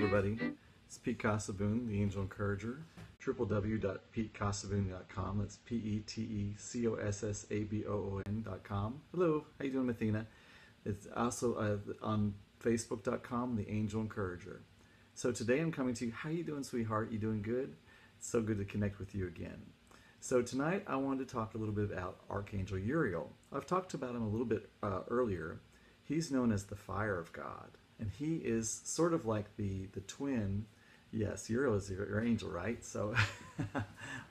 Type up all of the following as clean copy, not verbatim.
everybody. It's Pete Cossaboon, the Angel Encourager. www.petecossaboon.com. That's PETECOSSABOON.com. Hello, how you doing, Athena? It's also on Facebook.com, the Angel Encourager. So today I'm coming to you. How you doing, sweetheart? You doing good? It's so good to connect with you again. So tonight I wanted to talk a little bit about Archangel Uriel. I've talked about him a little bit earlier. He's known as the Fire of God, and he is sort of like the twin. Yes, Uriel is your angel, right? So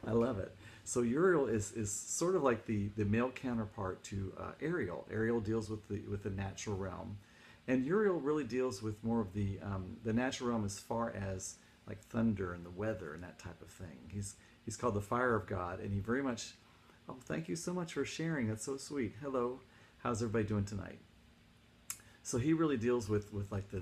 I love it. So Uriel is sort of like the male counterpart to Ariel. Ariel deals with the natural realm, and Uriel really deals with more of the natural realm as far as like thunder and the weather and that type of thing. He's called the Fire of God, and he very much. Oh, thank you so much for sharing. That's so sweet. Hello, how's everybody doing tonight? So he really deals with like the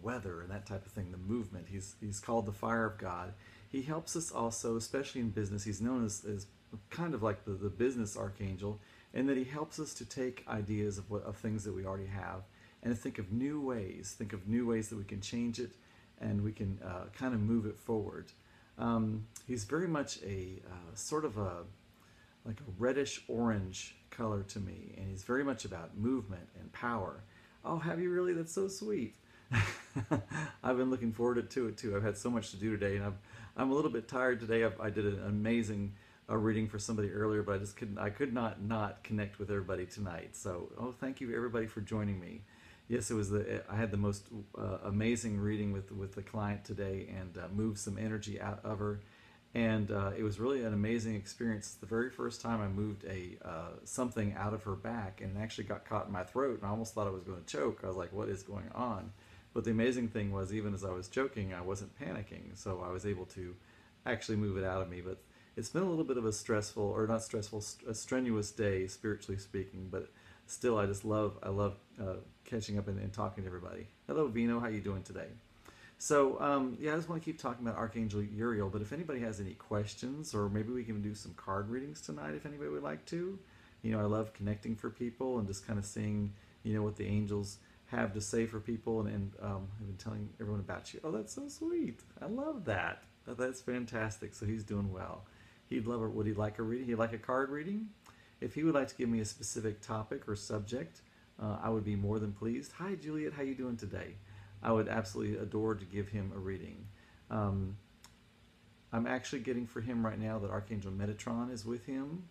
weather and that type of thing, the movement. He's called the Fire of God. He helps us also, especially in business. He's known as kind of like the business archangel, in that he helps us to take ideas of things that we already have and to think of new ways that we can change it and we can kind of move it forward. He's very much a sort of like a reddish orange color to me, and he's very much about movement and power. Oh, have you really? That's so sweet. I've been looking forward to it too. I've had so much to do today, and I'm a little bit tired today. I did an amazing reading for somebody earlier, but I could not connect with everybody tonight. So, thank you everybody for joining me. Yes, I had the most amazing reading with the client today, and moved some energy out of her. And it was really an amazing experience. It's the very first time I moved something out of her back, and it actually got caught in my throat, and I almost thought I was going to choke. I was like, what is going on? But the amazing thing was, even as I was choking, I wasn't panicking, so I was able to actually move it out of me. But it's been a little bit of a a strenuous day, spiritually speaking, but still I love catching up and talking to everybody. Hello, Vino, how you doing today? So, yeah, I just want to keep talking about Archangel Uriel, but if anybody has any questions, or maybe we can do some card readings tonight if anybody would like to. You know, I love connecting for people and just kind of seeing, what the angels have to say for people, and I've been telling everyone about you. Oh, that's so sweet. I love that. That's fantastic. So he's doing well. He'd love it. Would he like a reading? He'd like a card reading? If he would like to give me a specific topic or subject, I would be more than pleased. Hi, Juliet. How you doing today? I would absolutely adore to give him a reading. I'm actually getting for him right now that Archangel Metatron is with him.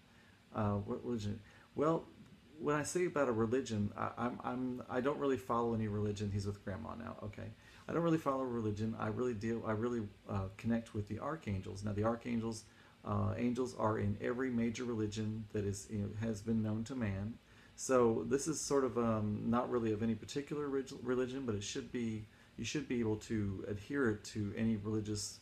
What religion? Well, when I say about a religion, I don't really follow any religion. He's with Grandma now. Okay, I don't really follow religion. I really connect with the archangels. Now, the archangels, angels are in every major religion that has been known to man. So this is sort of not really of any particular religion, but you should be able to adhere to any religious,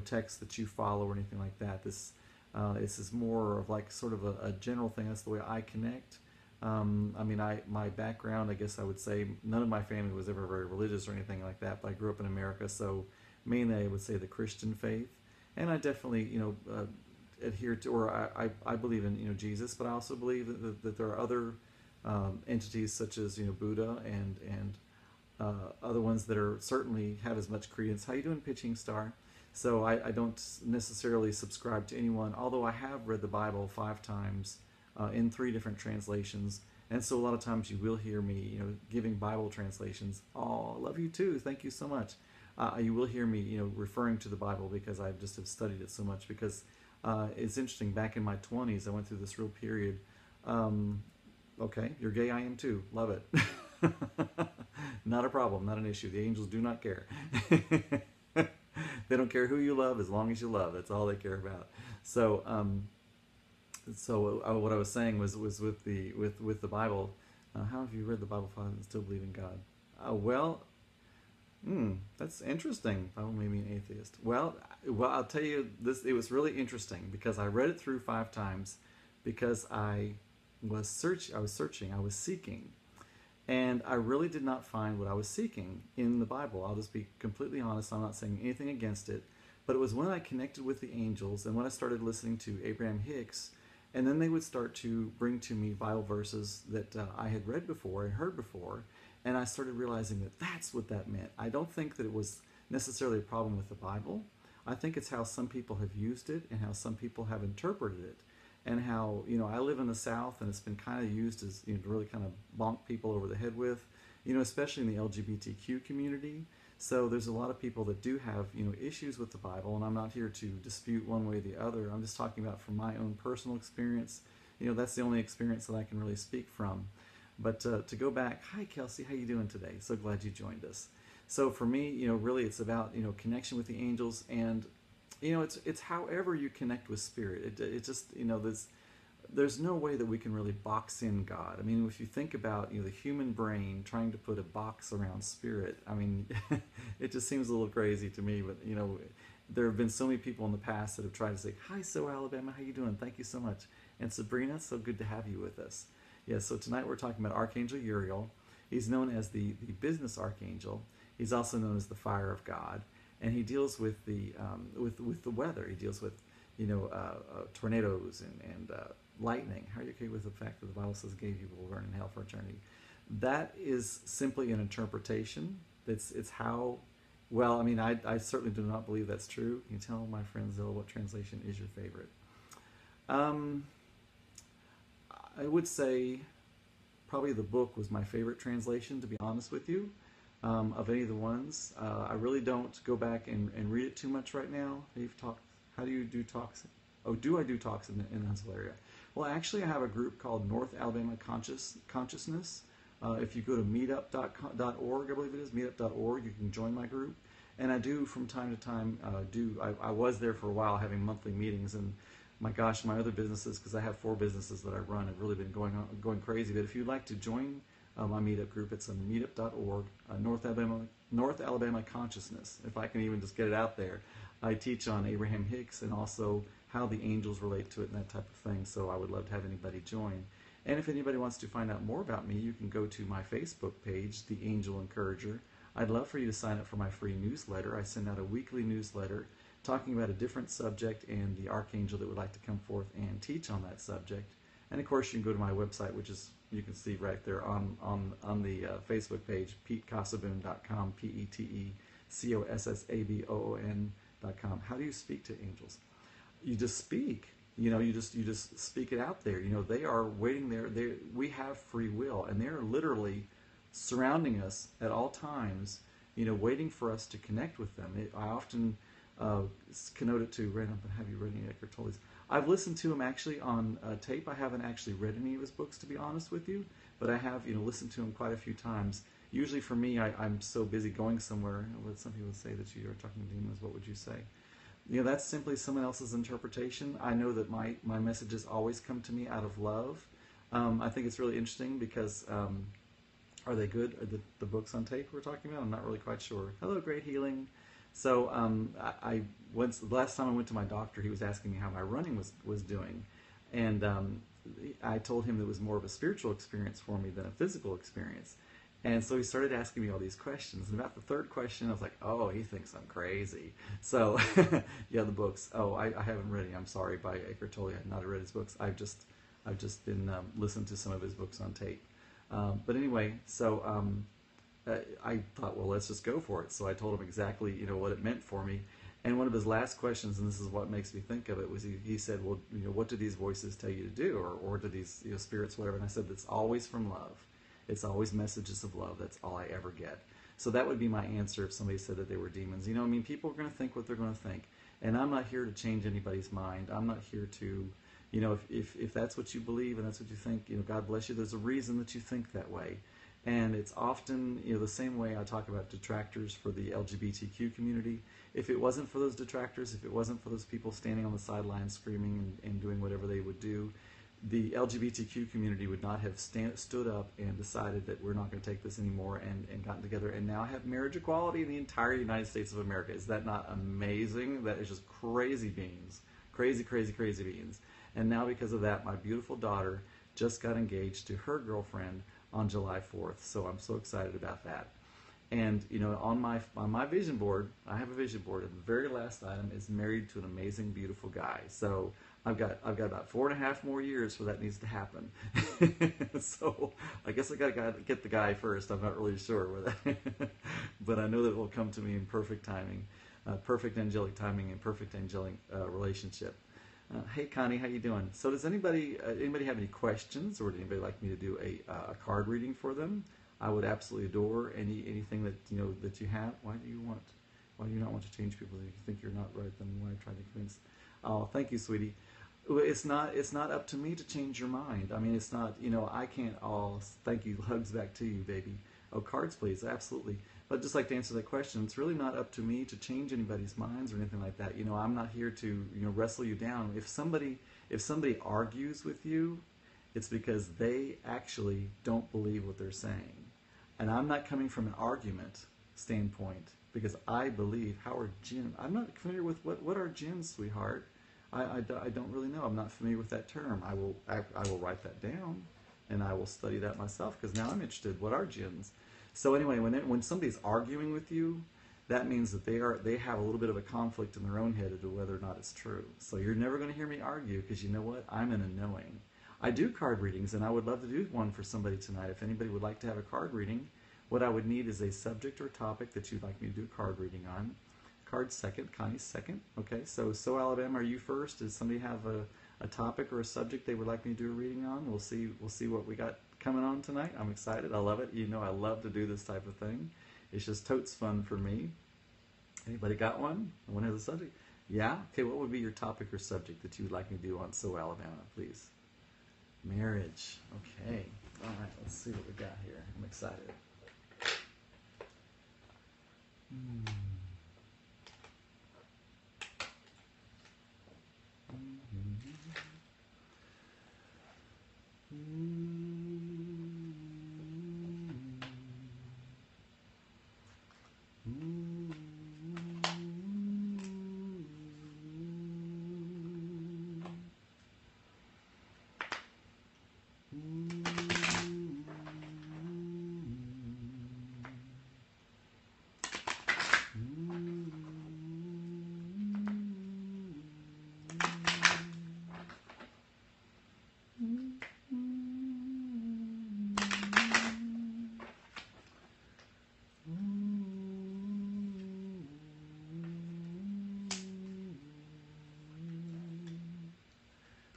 text that you follow or anything like that. This is more of like sort of a general thing. That's the way I connect. My background, I guess I would say, none of my family was ever very religious or anything like that, but I grew up in America, so mainly I would say the Christian faith, and I definitely, adhere to, or I believe in, Jesus, but I also believe that there are other entities such as Buddha and other ones that are certainly have as much credence. How you doing, Pitching Star? So I don't necessarily subscribe to anyone, although I have read the Bible 5 times in 3 different translations, and so a lot of times you will hear me giving Bible translations. Oh, I love you too. Thank you so much. You will hear me referring to the Bible because I just have studied it so much. Because it's interesting. Back in my 20s, I went through this real period. Okay, you're gay, I am too. Love it. Not a problem, not an issue. The angels do not care. They don't care who you love as long as you love. That's all they care about. So, what I was saying was with the Bible. How have you read the Bible, Father, and still believe in God? That's interesting. Bible made me an atheist. Well, I'll tell you this. It was really interesting because I read it through 5 times because I was seeking, and I really did not find what I was seeking in the Bible. I'll just be completely honest. I'm not saying anything against it, but it was when I connected with the angels and when I started listening to Abraham Hicks, and then they would start to bring to me Bible verses that I had read before and heard before, and I started realizing that that's what that meant. I don't think that it was necessarily a problem with the Bible. I think it's how some people have used it and how some people have interpreted it. And how, I live in the South, and it's been kind of used as, to really kind of bonk people over the head with, especially in the LGBTQ community. So there's a lot of people that do have, issues with the Bible, and I'm not here to dispute one way or the other. I'm just talking about from my own personal experience. That's the only experience that I can really speak from. But to go back, hi Kelsey, how you doing today? So glad you joined us. So for me, really it's about, connection with the angels, and it's however you connect with spirit. It just, there's no way that we can really box in God. I mean, if you think about, the human brain trying to put a box around spirit, I mean, it just seems a little crazy to me. But, there have been so many people in the past that have tried to say, hi, So Alabama, how you doing? Thank you so much. And Sabrina, so good to have you with us. Yeah, so tonight we're talking about Archangel Uriel. He's known as the business archangel. He's also known as the fire of God. And he deals with the with the weather. He deals with tornadoes and lightning. How are you okay with the fact that the Bible says gay people will burn in hell for eternity? That is simply an interpretation. It's how. Well, I mean, I certainly do not believe that's true. Can you tell my friend Zilla what translation is your favorite? I would say probably the book was my favorite translation, to be honest with you. Of any of the ones. I really don't go back and read it too much right now. How do you do talks? Oh, do I do talks in the Huntsville area? Well, actually, I have a group called North Alabama Consciousness. If you go to meetup.org, I believe it is, meetup.org, you can join my group. And I do, from time to time, I was there for a while having monthly meetings, and my gosh, my other businesses, because I have 4 businesses that I run, have really been going crazy. But if you'd like to join my meetup group, it's on meetup.org, North Alabama Consciousness, if I can even just get it out there. I teach on Abraham Hicks and also how the angels relate to it and that type of thing, so I would love to have anybody join. And if anybody wants to find out more about me, you can go to my Facebook page, The Angel Encourager. I'd love for you to sign up for my free newsletter. I send out a weekly newsletter talking about a different subject and the archangel that would like to come forth and teach on that subject. And of course, you can go to my website, which is, you can see right there on the Facebook page, PeteCossaboon.com, PeteCossaboon.com. How do you speak to angels? You just speak. You just speak it out there. They are waiting there. We have free will, and they're literally surrounding us at all times. Waiting for us to connect with them. I often connote it to random. Have you read any Eckhart Tolle's? I've listened to him actually on tape. I haven't actually read any of his books, to be honest with you, but I have listened to him quite a few times. Usually for me, I'm so busy going somewhere. Some people say that you are talking to demons. What would you say? That's simply someone else's interpretation. I know that my messages always come to me out of love. I think it's really interesting because are they good? Are the books on tape we're talking about? I'm not really quite sure. Hello, Great Healing. So the last time I went to my doctor, he was asking me how my running was doing, and I told him it was more of a spiritual experience for me than a physical experience. And so he started asking me all these questions. And about the third question, I was like, oh, he thinks I'm crazy. So, yeah, the books. Oh, I haven't read any. I'm sorry, by Eckhart Tolle. I've not read his books. I've just been listening to some of his books on tape. But anyway, so I thought, well, let's just go for it. So I told him exactly, what it meant for me. And one of his last questions, and this is what makes me think of it, was he said, well, what do these voices tell you to do, or do these spirits, whatever? And I said, it's always from love. It's always messages of love. That's all I ever get. So that would be my answer if somebody said that they were demons. People are going to think what they're going to think. And I'm not here to change anybody's mind. I'm not here to, if that's what you believe and that's what you think, God bless you. There's a reason that you think that way. And it's often, the same way I talk about detractors for the LGBTQ community. If it wasn't for those detractors, if it wasn't for those people standing on the sidelines screaming and doing whatever they would do, the LGBTQ community would not have stood up and decided that we're not going to take this anymore and gotten together and now have marriage equality in the entire United States of America. Is that not amazing? That is just crazy beans. Crazy, crazy, crazy beans. And now because of that, my beautiful daughter just got engaged to her girlfriend on July 4th. So I'm so excited about that. And on my vision board, I have a vision board, and the very last item is married to an amazing, beautiful guy. So I've got about 4.5 more years for that needs to happen. So I guess I got to get the guy first. I'm not really sure whether, but I know that it will come to me in perfect timing, perfect angelic timing, and perfect angelic relationship. Hey Connie, how you doing? So does anybody have any questions, or would anybody like me to do a card reading for them? I would absolutely adore anything that that you have. Why do you not want to change people? If you think you're not right, then why try to convince? Oh, thank you, sweetie. It's not up to me to change your mind. I mean, it's not. I can't. Oh, thank you. Hugs back to you, baby. Oh, cards, please. Absolutely. But just like to answer that question, it's really not up to me to change anybody's minds or anything like that. I'm not here to wrestle you down. If somebody argues with you, it's because they actually don't believe what they're saying. And I'm not coming from an argument standpoint because I believe Howard Jinn. I'm not familiar with what are jinns, sweetheart. I don't really know. I'm not familiar with that term. I will write that down and I will study that myself because now I'm interested. What are jinns? So anyway, when somebody's arguing with you, that means that they have a little bit of a conflict in their own head as to whether or not it's true. So you're never going to hear me argue because you know what? I'm in a knowing. I do card readings, and I would love to do one for somebody tonight. If anybody would like to have a card reading, what I would need is a subject or topic that you'd like me to do a card reading on. Card second, Connie's second. Okay, so Alabama, are you first? Does somebody have a topic or a subject they would like me to do a reading on? We'll see what we got coming on tonight. I'm excited. I love it. I love to do this type of thing. It's just totes fun for me. Anybody got one? One has a subject? Yeah? Okay, what would be your topic or subject that you would like me to do on Alabama, please? Marriage. Okay. All right, let's see what we got here. I'm excited.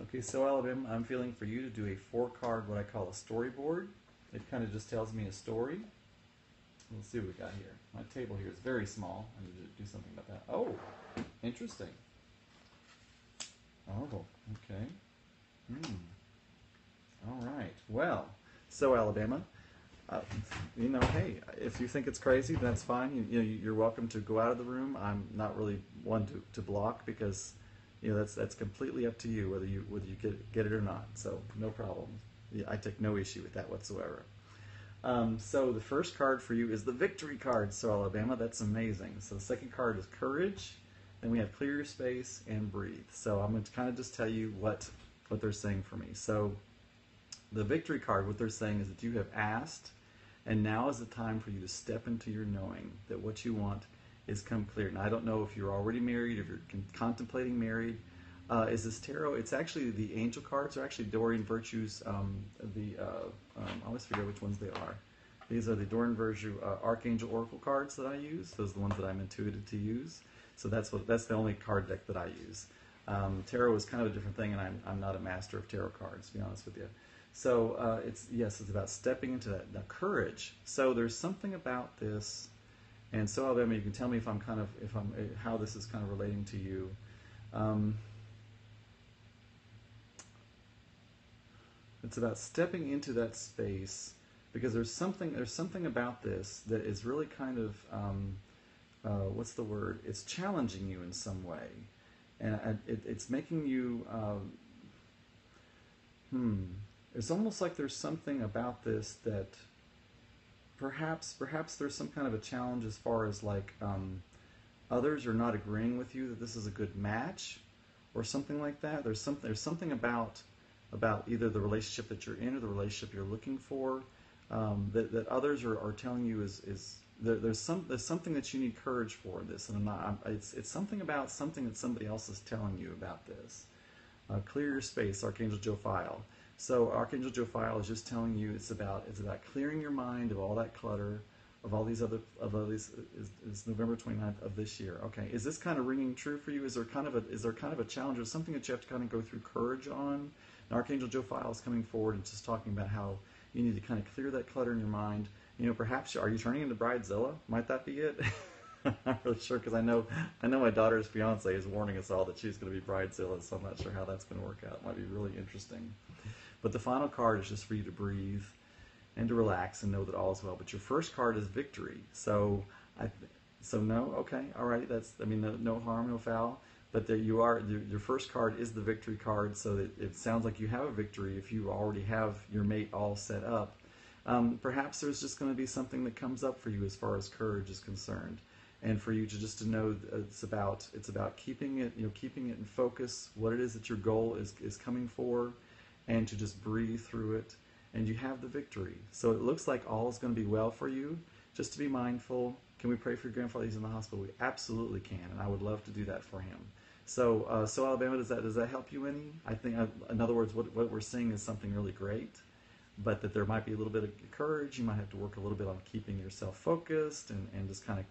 Okay, so Alabama, I'm feeling for you to do a 4-card, what I call a storyboard. It kind of just tells me a story. Let's see what we got here. My table here is very small. I need to do something about that. Oh, interesting. Oh, okay. All right. Well, so Alabama, hey, if you think it's crazy, that's fine. You're welcome to go out of the room. I'm not really one to block because that's completely up to you whether you get it or not. So no problem. I take no issue with that whatsoever. So the first card for you is the victory card. So Alabama, that's amazing. So the second card is courage. Then we have clear your space and breathe. So I'm going to kind of just tell you what they're saying for me. So the victory card, what they're saying is that you have asked, and now is the time for you to step into your knowing that what you want is come clear. Now I don't know if you're already married, if you're contemplating married. Is this tarot? It's actually the angel cards are actually Doreen Virtue's. I always forget which ones they are. These are the Doreen Virtue Archangel Oracle cards that I use. Those are the ones that I'm intuited to use. So that's the only card deck that I use. Tarot is kind of a different thing, and I'm not a master of tarot cards, to be honest with you. So it's about stepping into that. Now, courage. So there's something about this, and so Alabama, you can tell me if I'm how this is kind of relating to you. It's about stepping into that space because there's something about this that is really kind of what's the word? It's challenging you in some way, and it's making you. It's almost like there's something about this that perhaps there's some kind of a challenge as far as like others are not agreeing with you that this is a good match or something like that. There's something about either the relationship that you're in or the relationship you're looking for that others are telling you is there's something that you need courage for this, and it's something about something that somebody else is telling you about this. Clear your space, Archangel Jophiel. So Archangel Jophiel is just telling you it's about clearing your mind of all that clutter, of all these is November 29th of this year. Okay, is this kind of ringing true for you? Is there kind of a challenge or something that you have to kind of go through courage on? And Archangel Jophiel is coming forward and just talking about how you need to kind of clear that clutter in your mind. You know, perhaps are you turning into Bridezilla? Might that be it? I'm not really sure, because I know my daughter's fiance is warning us all that she's going to be Bridezilla, so I'm not sure how that's going to work out. It might be really interesting. But the final card is just for you to breathe and to relax and know that all is well. But your first card is victory. So no, okay, all right. No harm, no foul. But there you are. Your first card is the victory card, so it sounds like you have a victory if you already have your mate all set up. Perhaps there's just going to be something that comes up for you as far as courage is concerned. And for you to know it's about keeping it in focus, what it is that your goal is coming for, and to just breathe through it, and you have the victory. So it looks like all is going to be well for you. Just to be mindful. Can we pray for your grandfather? He's in the hospital. We absolutely can, and I would love to do that for him. So Alabama, does that help you any? I think, in other words, what we're seeing is something really great, but that there might be a little bit of courage. You might have to work a little bit on keeping yourself focused and just kind of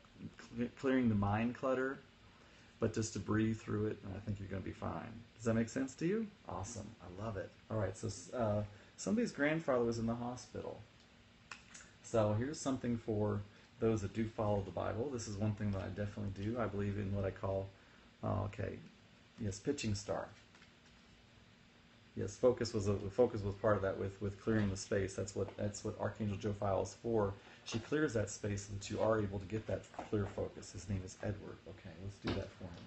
clearing the mind clutter, but just to breathe through it, and I think you're going to be fine. Does that make sense to you? Awesome. I love it. All right, so somebody's grandfather was in the hospital. So here's something for those that do follow the Bible. This is one thing that I definitely do. I believe in what I call, pitching star. Yes, focus was part of that with clearing the space. That's what Archangel Jophiel is for. She clears that space so that you are able to get that clear focus. His name is Edward. Okay, let's do that for him.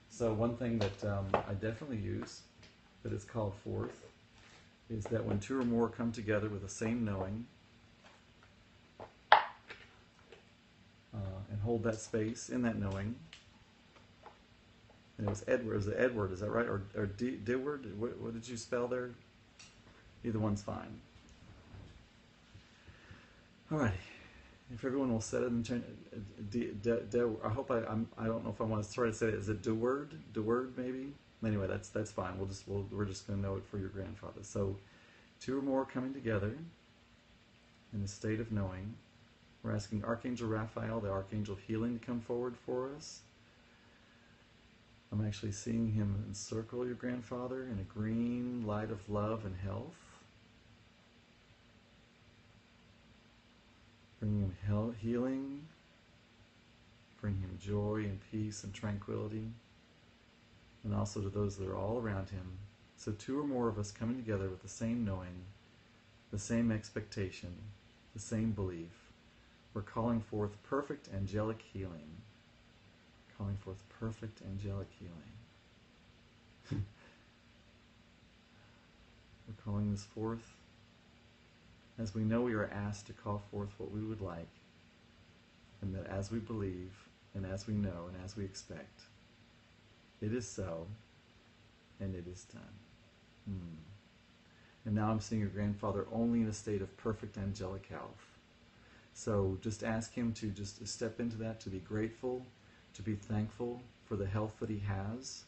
So one thing that I definitely use that is called forth is that when two or more come together with the same knowing, and hold that space in that knowing. And it was Edward, is that right? Or Deward? What did you spell there? Either one's fine. Alrighty. If everyone will set it and turn, I hope I don't know if I want to try to say it. Is it Deward? Deward maybe? Anyway, that's fine. We're just going to know it for your grandfather. So, two or more coming together in a state of knowing. We're asking Archangel Raphael, the Archangel of Healing, to come forward for us. I'm actually seeing him encircle your grandfather in a green light of love and health. Bringing him healing, bringing him joy and peace and tranquility, and also to those that are all around him. So two or more of us coming together with the same knowing, the same expectation, the same belief. We're calling forth perfect angelic healing. Calling forth perfect angelic healing. We're calling this forth as we know we are asked to call forth what we would like, and that as we believe, and as we know, and as we expect, it is so, and it is done. And now I'm seeing your grandfather only in a state of perfect angelic health. So just ask him to just step into that, to be grateful, to be thankful for the health that he has,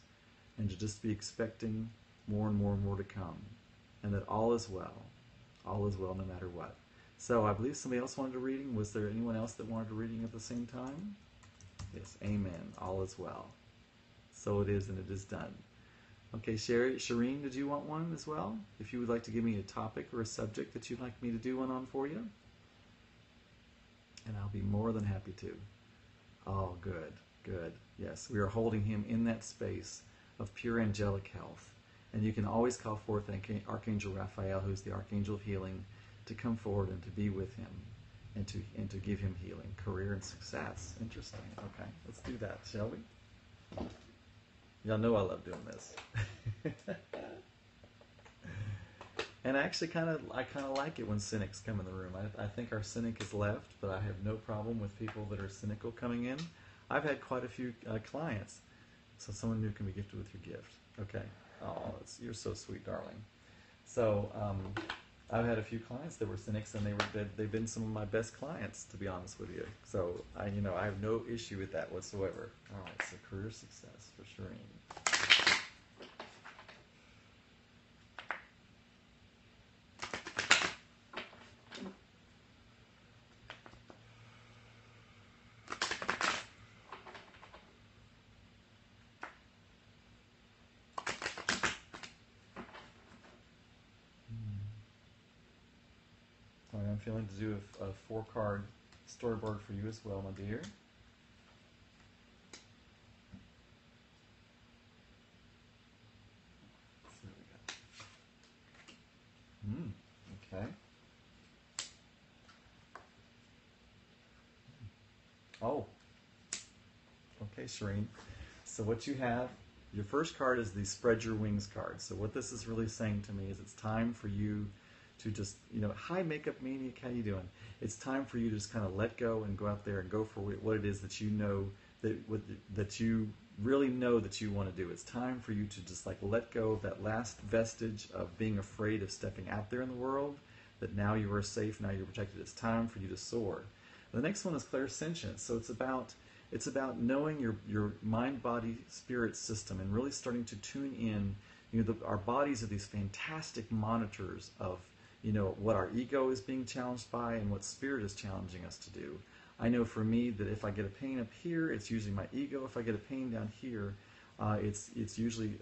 and to just be expecting more and more and more to come, and that all is well. All is well no matter what. So I believe somebody else wanted a reading. Was there anyone else that wanted a reading at the same time? Yes, amen. All is well. So it is, and it is done. Okay, Shireen, did you want one as well? If you would like to give me a topic or a subject that you'd like me to do one on for you. And I'll be more than happy to. Oh, good, good. Yes, we are holding him in that space of pure angelic health. And you can always call forth Archangel Raphael, who's the Archangel of Healing, to come forward and to be with him and to give him healing, career, and success. Interesting. Okay, let's do that, shall we? Y'all know I love doing this. And actually, I kind of like it when cynics come in the room. I think our cynic is left, but I have no problem with people that are cynical coming in. I've had quite a few clients, so someone new can be gifted with your gift. Okay. Oh, you're so sweet, darling. So, I've had a few clients that were cynics, and they've been some of my best clients, to be honest with you. So I have no issue with that whatsoever. All right, so career success for Shireen. All right, I'm feeling to do a 4-card storyboard for you as well, my dear. Okay. Oh, okay, Shireen. So what you have, your first card is the Spread Your Wings card. So what this is really saying to me is it's time for you to just, hi Makeup Maniac, how you doing? It's time for you to just kind of let go and go out there and go for what it is that you know, that you really know that you want to do. It's time for you to just like let go of that last vestige of being afraid of stepping out there in the world, that now you are safe, now you're protected. It's time for you to soar. The next one is clairsentience. So it's about knowing your mind, body, spirit system and really starting to tune in. Our bodies are these fantastic monitors of what our ego is being challenged by and what spirit is challenging us to do. I know for me that if I get a pain up here, it's usually my ego. If I get a pain down here, it's usually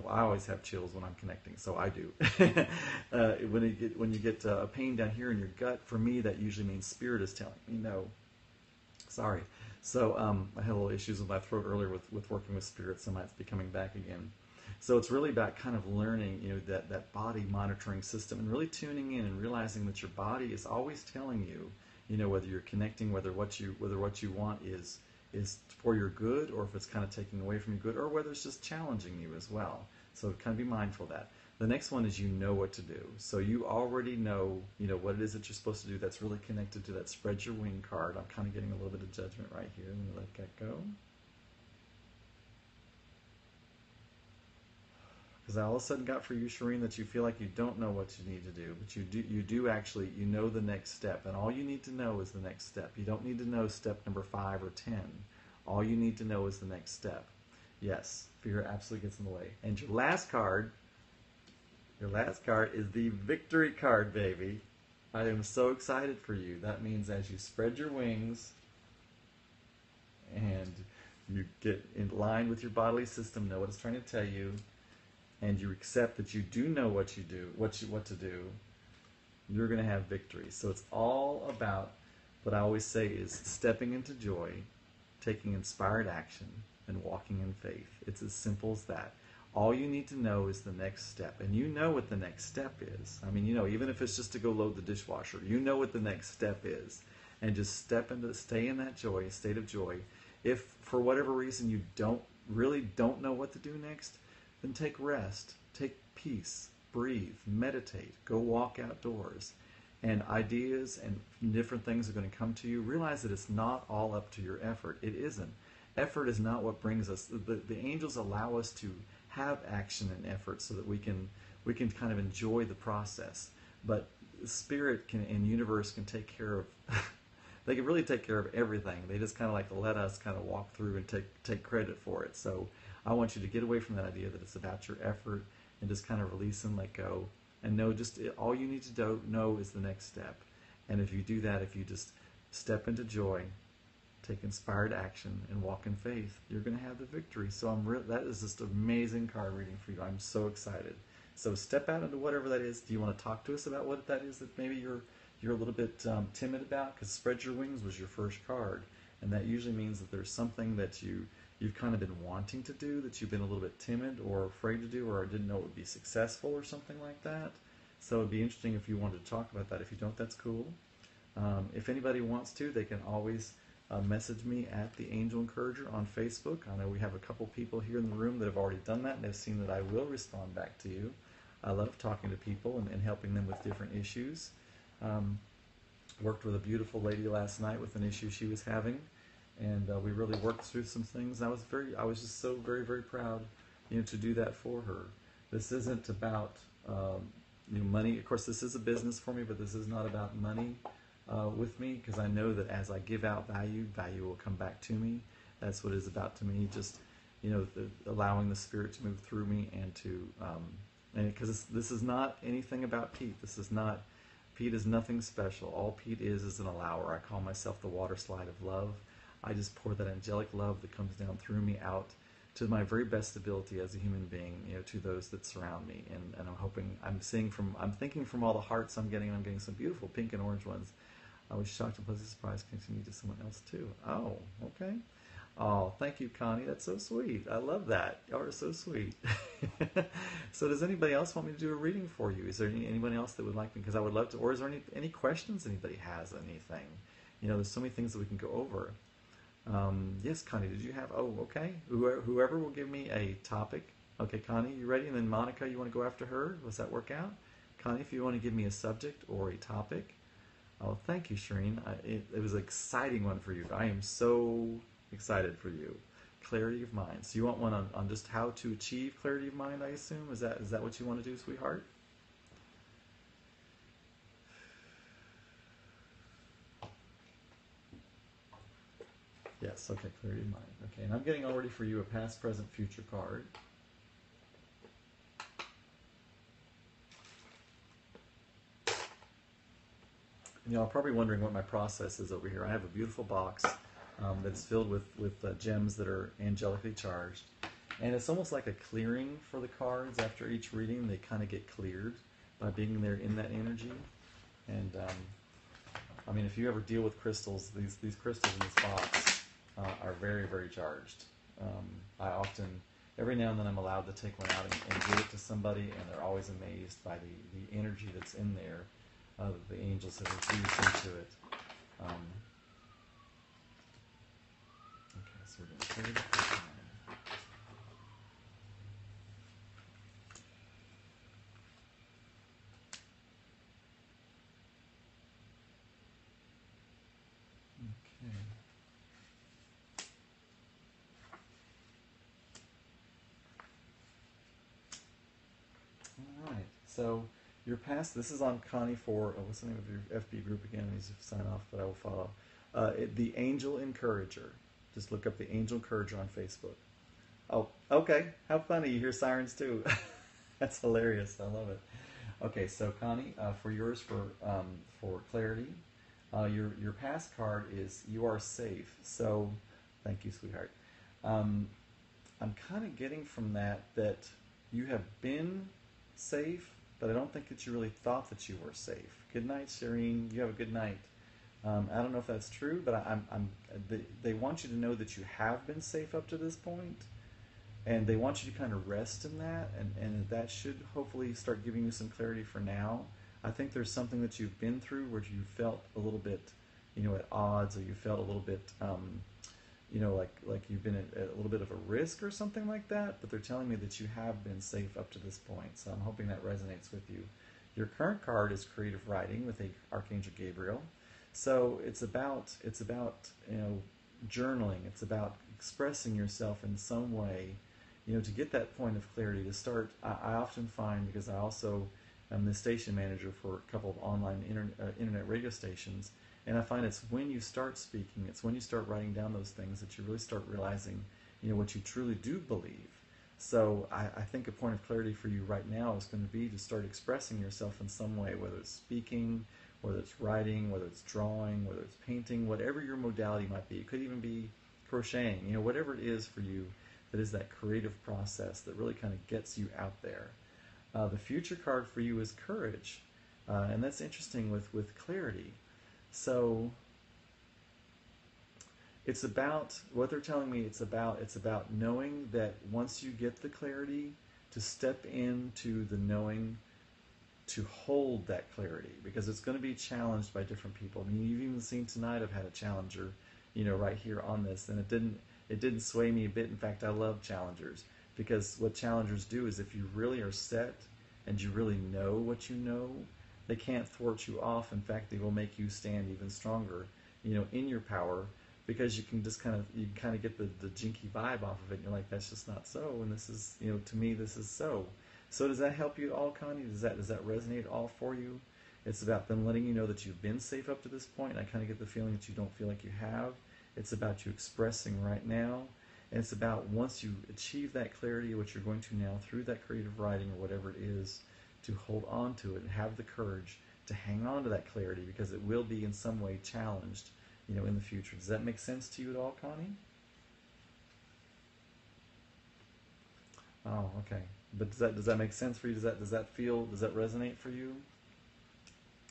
I always have chills when I'm connecting, so I do. When you get a pain down here in your gut, for me that usually means spirit is telling me no. Sorry. So I had a little issues with my throat earlier with working with spirits, and that's be coming back again. So it's really about kind of learning, that body monitoring system and really tuning in and realizing that your body is always telling you, whether you're connecting, whether what you want is for your good, or if it's kind of taking away from your good, or whether it's just challenging you as well. So kind of be mindful of that. The next one is what to do. So you already know, what it is that you're supposed to do. That's really connected to that Spread Your Wing card. I'm kind of getting a little bit of judgment right here. Let me let that go. Because I all of a sudden got for you, Shireen, that you feel like you don't know what you need to do, but you do actually, the next step, and all you need to know is the next step. You don't need to know step number 5 or 10. All you need to know is the next step. Yes, fear absolutely gets in the way. And your last card is the victory card, baby. I am so excited for you. That means as you spread your wings and you get in line with your bodily system, know what it's trying to tell you, and you accept that you do know what to do, you're going to have victory. So it's all about what I always say is stepping into joy, taking inspired action, and walking in faith. It's as simple as that. All you need to know is the next step, and you know what the next step is. I mean, even if it's just to go load the dishwasher, you know what the next step is, and just stay in that joy, state of joy. If for whatever reason you don't know what to do next, then take rest, take peace, breathe, meditate, go walk outdoors, and ideas and different things are going to come to you. Realize that it's not all up to your effort. It isn't. Effort is not what brings us. The angels allow us to have action and effort so that we can kind of enjoy the process. But spirit and universe can take care of. They can really take care of everything. They just kind of like let us kind of walk through and take credit for it. So I want you to get away from that idea that it's about your effort and just kind of release and let go. And know all you need to know is the next step. And if you do that, if you just step into joy, take inspired action, and walk in faith, you're going to have the victory. So that is just an amazing card reading for you. I'm so excited. So step out into whatever that is. Do you want to talk to us about what that is that maybe you're a little bit timid about? Because Spread Your Wings was your first card, and that usually means that there's something that you've kind of been wanting to do, that you've been a little bit timid or afraid to do, or didn't know it would be successful or something like that. So it'd be interesting if you wanted to talk about that. If you don't, that's cool. If anybody wants to, they can always message me at the Angel Encourager on Facebook. I know we have a couple people here in the room that have already done that, and they've seen that I will respond back to you. I love talking to people and helping them with different issues. Worked with a beautiful lady last night with an issue she was having, and we really worked through some things. I was just so very, very proud, to do that for her. This isn't about money. Of course, this is a business for me, but this is not about money with me, because I know that as I give out value, value will come back to me. That's what it's about to me. Just allowing the Spirit to move through me, and to and because this is not anything about Pete. Pete is nothing special. All Pete is an allower. I call myself the water slide of love. I just pour that angelic love that comes down through me out to my very best ability as a human being, to those that surround me. And I'm thinking from all the hearts I'm getting some beautiful pink and orange ones. I was shocked and pleasantly surprised continue to someone else too. Oh, okay. Oh, thank you, Connie. That's so sweet. I love that. Y'all are so sweet. So does anybody else want me to do a reading for you? Is there anyone else that would like me? Because I would love to. Or is there any questions anybody has, anything? There's so many things that we can go over. Yes, Connie, did you have... Oh, okay. Whoever will give me a topic. Okay, Connie, you ready? And then Monica, you want to go after her? Does that work out? Connie, if you want to give me a subject or a topic. Oh, thank you, Shireen. It was an exciting one for you. I am so excited for you. Clarity of mind. So you want one on just how to achieve clarity of mind, I assume? Is that what you want to do, sweetheart? Yes, okay, clarity of mind. Okay, and I'm getting already for you a past, present, future card. And y'all are probably wondering what my process is over here. I have a beautiful box that's filled with gems that are angelically charged. And it's almost like a clearing for the cards. After each reading, they kind of get cleared by being there in that energy. And, I mean, if you ever deal with crystals, these crystals in this box are very, very charged. I often, every now and then I'm allowed to take one out and give it to somebody, and they're always amazed by the energy that's in there. The angels have infused into it. Okay, so we're going to clear the first line. Okay. All right. So your past. This is on Connie for. What's the name of your FB group again? I need to sign off, but I will follow. The Angel Encourager. Just look up the Angel Encourager on Facebook. Oh, okay. How funny. You hear sirens too. That's hilarious. I love it. Okay, so Connie, for yours for clarity, your past card is you are safe. So, thank you, sweetheart. I'm kind of getting from that you have been safe, but I don't think that you really thought that you were safe. Good night, Shireen. You have a good night. I don't know if that's true, but they want you to know that you have been safe up to this point, and they want you to kind of rest in that, and that should hopefully start giving you some clarity for now. I think there's something that you've been through where you felt a little bit, at odds, or you felt a little bit, like you've been at a little bit of a risk or something like that, but they're telling me that you have been safe up to this point, so I'm hoping that resonates with you. Your current card is creative writing with Archangel Gabriel. So it's about journaling. It's about expressing yourself in some way, to get that point of clarity. To start, I often find, because I also am the station manager for a couple of online internet radio stations, and I find it's when you start speaking, it's when you start writing down those things that you really start realizing, what you truly do believe. So I think a point of clarity for you right now is going to be to start expressing yourself in some way, whether it's speaking, whether it's writing, whether it's drawing, whether it's painting, whatever your modality might be. It could even be crocheting, whatever it is for you that is that creative process that really kind of gets you out there. The future card for you is courage, and that's interesting with clarity. So it's about, what they're telling me, it's about knowing that once you get the clarity, to step into the knowing, to hold that clarity, because it's going to be challenged by different people. I mean, you've even seen tonight I've had a challenger, right here on this, and it didn't sway me a bit. In fact, I love challengers, because what challengers do is, if you really are set and you really know what you know, they can't thwart you off. In fact, they will make you stand even stronger, in your power, because you can just kind of get the jinky vibe off of it, and you're like, that's just not so, and this is, to me, this is so. So does that help you at all, Connie? Does that resonate at all for you? It's about them letting you know that you've been safe up to this point, and I kind of get the feeling that you don't feel like you have. It's about you expressing right now, and it's about once you achieve that clarity, what you're going to now through that creative writing or whatever it is, to hold on to it and have the courage to hang on to that clarity, because it will be in some way challenged, in the future. Does that make sense to you at all, Connie? Oh, okay. But does that make sense for you? Does that resonate for you?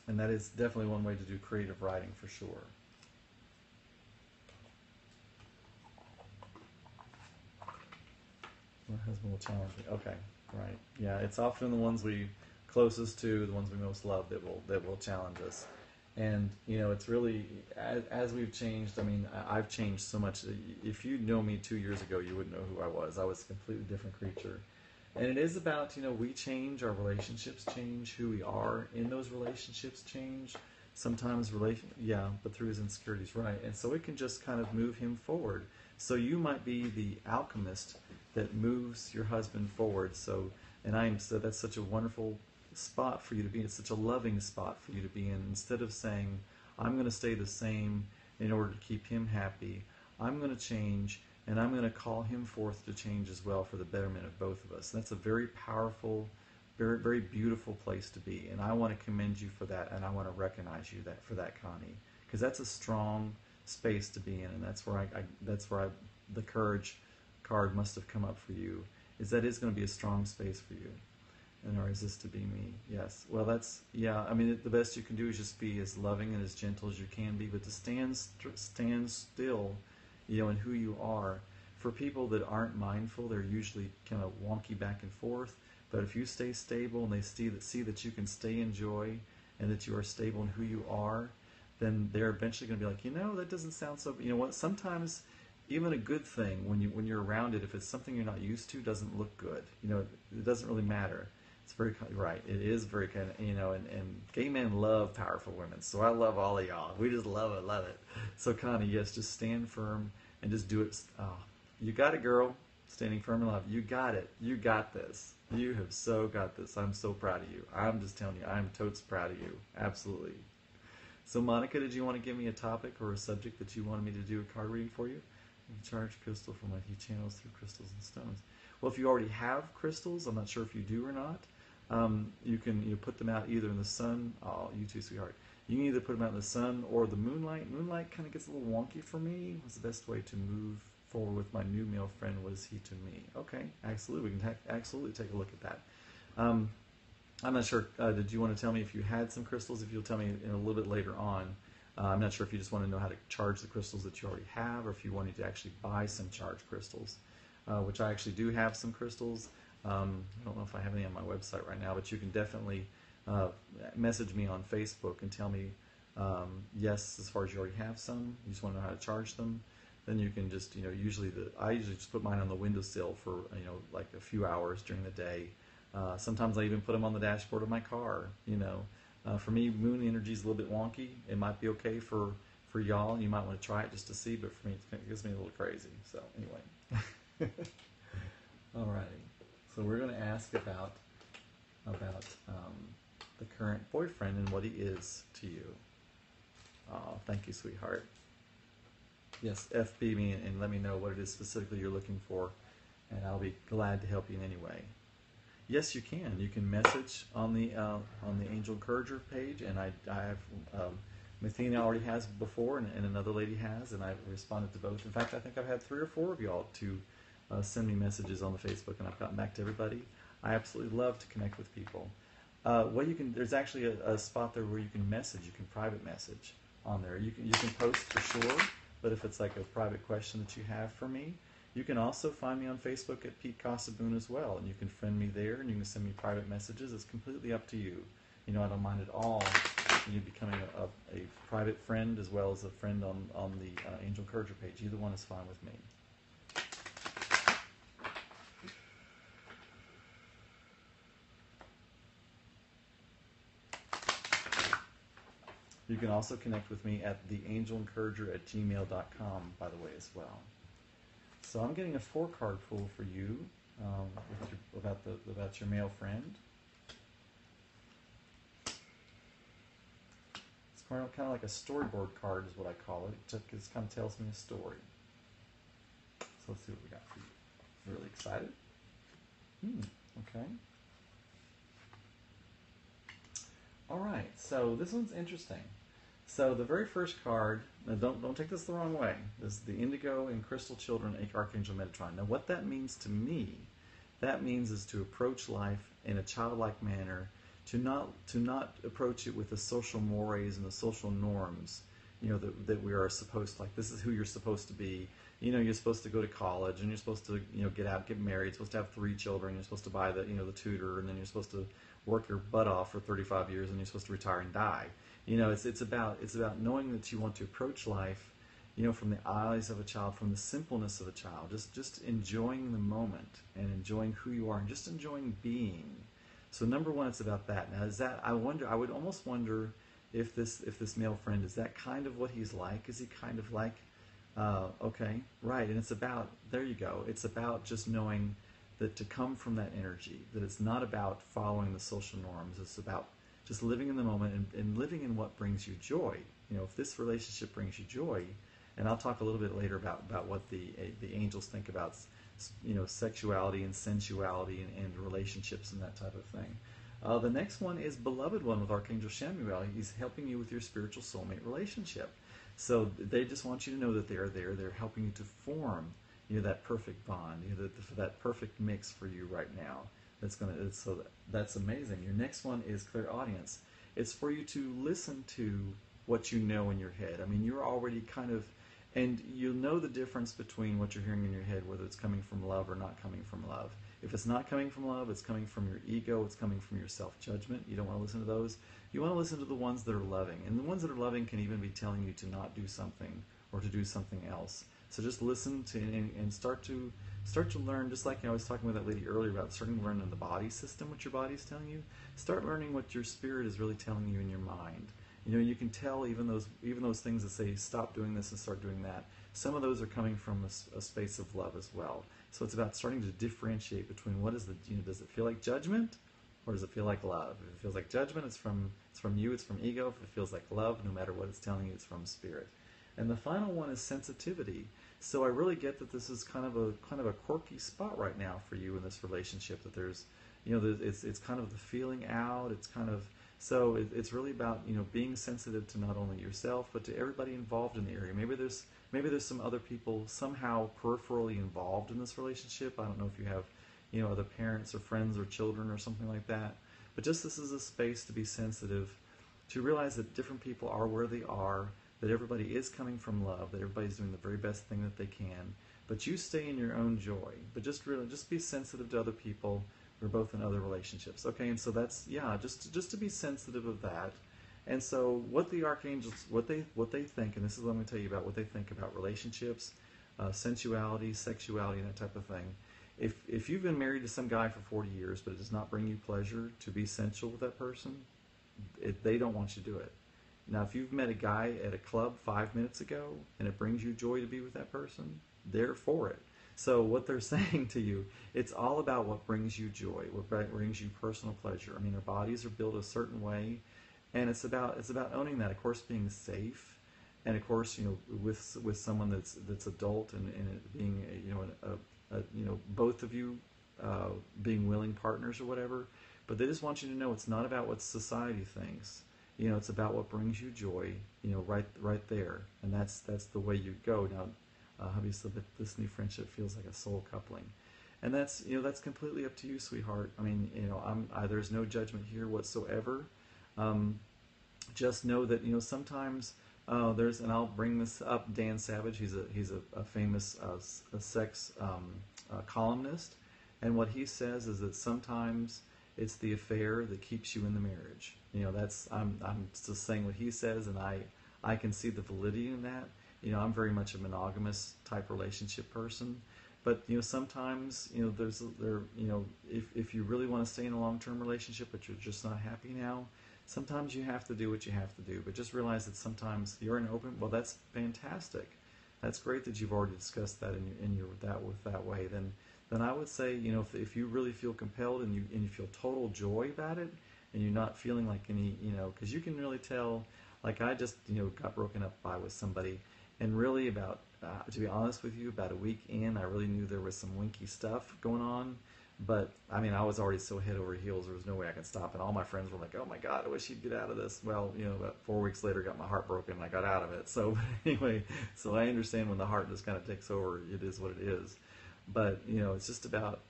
And that is definitely one way to do creative writing for sure. My husband will challenge me. Okay, right. Yeah, it's often the ones we closest to, the ones we most love, that will challenge us. And it's really as we've changed. I mean, I've changed so much. If you know me 2 years ago, you wouldn't know who I was. I was a completely different creature. And it is about, we change, our relationships change, who we are in those relationships change. Sometimes but through his insecurities, right? And so it can just kind of move him forward. So you might be the alchemist that moves your husband forward. So that's such a wonderful spot for you to be in. It's such a loving spot for you to be in. Instead of saying, I'm going to stay the same in order to keep him happy, I'm going to change, and I'm going to call him forth to change as well for the betterment of both of us. And that's a very powerful, very, very beautiful place to be. And I want to commend you for that, and I want to recognize you for that, Connie, because that's a strong space to be in. And that's where the courage card must have come up for you. Is going to be a strong space for you. And or is this to be me? Yes. Well, I mean, the best you can do is just be as loving and as gentle as you can be, but to stand still, in who you are. For people that aren't mindful, they're usually kind of wonky back and forth. But if you stay stable and they see that you can stay in joy and that you are stable in who you are, then they're eventually going to be like, that doesn't sound so. What? Sometimes even a good thing, when you're around it, if it's something you're not used to, doesn't look good. It doesn't really matter. It's very right. It is very kind of, and gay men love powerful women. So I love all of y'all. We just love it. So Connie, yes, just stand firm and just do it. Oh, you got it, girl. Standing firm in love. You got it. You got this. You have so got this. I'm so proud of you. I'm just telling you, I'm totes proud of you. Absolutely. So Monica, did you want to give me a topic or a subject that you wanted me to do a card reading for you? Charge crystal from what he channels through crystals and stones. Well, if you already have crystals, I'm not sure if you do or not. You can put them out either in the sun. Oh, you too, sweetheart. You can either put them out in the sun or the moonlight. Moonlight kind of gets a little wonky for me. What's the best way to move forward with my new male friend? What is he to me? Okay, absolutely. We can absolutely take a look at that. I'm not sure. Did you want to tell me if you had some crystals? If you'll tell me in a little bit later on. I'm not sure if you just want to know how to charge the crystals that you already have, or if you wanted to actually buy some charged crystals, which I actually do have some crystals. I don't know if I have any on my website right now, but you can definitely message me on Facebook and tell me yes, as far as you already have some, you just want to know how to charge them. Then you can just, I usually just put mine on the windowsill for, like a few hours during the day. Sometimes I even put them on the dashboard of my car, For me, moon energy is a little bit wonky. It might be okay for y'all. You might want to try it just to see, but for me, it gets me a little crazy. So anyway. Alrighty. So we're going to ask about the current boyfriend and what he is to you. Oh, thank you, sweetheart. Yes, FB me and let me know what it is specifically you're looking for, and I'll be glad to help you in any way. Yes, you can. You can message on the Angel Encourager page, and I have Mathena already has before, and another lady has, and I've responded to both. In fact, I think I've had 3 or 4 of y'all to send me messages on the Facebook, and I've gotten back to everybody. I absolutely love to connect with people. There's actually a spot there where you can message. You can private message on there. You can post for sure, but if it's like a private question that you have for me, you can also find me on Facebook at Pete Cossaboon as well, and you can friend me there, and you can send me private messages. It's completely up to you. I don't mind at all you becoming a private friend as well as a friend on the Angel Encourager page. Either one is fine with me. You can also connect with me at theangelencourager@gmail.com, by the way, as well. So I'm getting a 4-card pull for you, about your male friend. It's kind of like a storyboard card is what I call it. It kind of tells me a story. So let's see what we got for you. Really excited? Okay. All right. So this one's interesting. So the very first card. Now don't take this the wrong way. This is the Indigo and Crystal Children Archangel Metatron. Now what that means to me, that means is to approach life in a childlike manner, to not approach it with the social mores and the social norms, that we are supposed to, like, this is who you're supposed to be. You're supposed to go to college, and you're supposed to, get out, get married. You're supposed to have 3 children. You're supposed to buy the tutor, and then you're supposed to work your butt off for 35 years, and you're supposed to retire and die. It's about knowing that you want to approach life, from the eyes of a child, from the simpleness of a child, just enjoying the moment and enjoying who you are, and just enjoying being. So number one, it's about that. Now, I would almost wonder if this male friend, is that kind of what he's like? Is he kind of like, okay, right? And it's about, there you go. It's about just knowing that to come from that energy, that it's not about following the social norms. It's about just living in the moment and living in what brings you joy. If this relationship brings you joy, and I'll talk a little bit later about what the angels think about, sexuality and sensuality and relationships and that type of thing. The next one is Beloved One with Archangel Chamuel. He's helping you with your spiritual soulmate relationship. So they just want you to know that they are there. They're helping you to form, that perfect bond, that perfect mix for you right now. That's amazing. Your next one is Clairaudience. It's for you to listen to what you know in your head. I mean, you're already kind of, and you'll know the difference between what you're hearing in your head, whether it's coming from love or not coming from love. If it's not coming from love, it's coming from your ego, it's coming from your self-judgment. You don't want to listen to those. You want to listen to the ones that are loving. And the ones that are loving can even be telling you to not do something or to do something else. So just listen to and start to learn, just like I was talking with that lady earlier about starting to learn in the body system what your body's telling you. Start learning what your spirit is really telling you in your mind. You can tell even those things that say stop doing this and start doing that. Some of those are coming from a space of love as well. So it's about starting to differentiate between what is does it feel like judgment or does it feel like love? If it feels like judgment, it's from you, it's from ego. If it feels like love, no matter what it's telling you, it's from spirit. And the final one is sensitivity. So I really get that this is kind of a quirky spot right now for you in this relationship. That there's, it's kind of the feeling out. It's kind of, so it's really about being sensitive to not only yourself but to everybody involved in the area. Maybe there's some other people somehow peripherally involved in this relationship. I don't know if you have other parents or friends or children or something like that. But just this is a space to be sensitive, to realize that different people are where they are, that everybody is coming from love, that everybody's doing the very best thing that they can. But you stay in your own joy. But just be sensitive to other people. We're both in other relationships. Okay, and so that's, just to be sensitive of that. And so what the archangels, what they think, and this is what I'm going to tell you about what they think about relationships, sensuality, sexuality, and that type of thing. If you've been married to some guy for 40 years, but it does not bring you pleasure to be sensual with that person, they don't want you to do it. Now, if you've met a guy at a club 5 minutes ago and it brings you joy to be with that person, they're for it. So what they're saying to you, it's all about what brings you joy, what brings you personal pleasure. I mean, our bodies are built a certain way, and it's about owning that. Of course, being safe, and of course, with someone that's adult and it being both of you being willing partners or whatever. But they just want you to know it's not about what society thinks. It's about what brings you joy. Right there, and that's the way you go. Now, obviously, this new friendship feels like a soul coupling, and that's completely up to you, sweetheart. I mean, there's no judgment here whatsoever. Just know that sometimes there's, and I'll bring this up. Dan Savage, he's a famous sex columnist, and what he says is that sometimes it's the affair that keeps you in the marriage. I'm just saying what he says, and I can see the validity in that. I'm very much a monogamous type relationship person, but sometimes if you really want to stay in a long-term relationship but you're just not happy now, sometimes you have to do what you have to do. But just realize that sometimes you're in open. Well, that's fantastic. That's great that you've already discussed that in your that way. Then then I would say, if you really feel compelled and you feel total joy about it, and you're not feeling like any, because you can really tell. Like I just, got broken up by with somebody, and really about, to be honest with you, about a week in, I really knew there was some winky stuff going on. But I mean, I was already so head over heels. There was no way I could stop. And all my friends were like, "Oh my God, I wish you'd get out of this." Well, about 4 weeks later, got my heart broken, and I got out of it. So anyway, so I understand when the heart just kind of takes over. It is what it is. But it's just about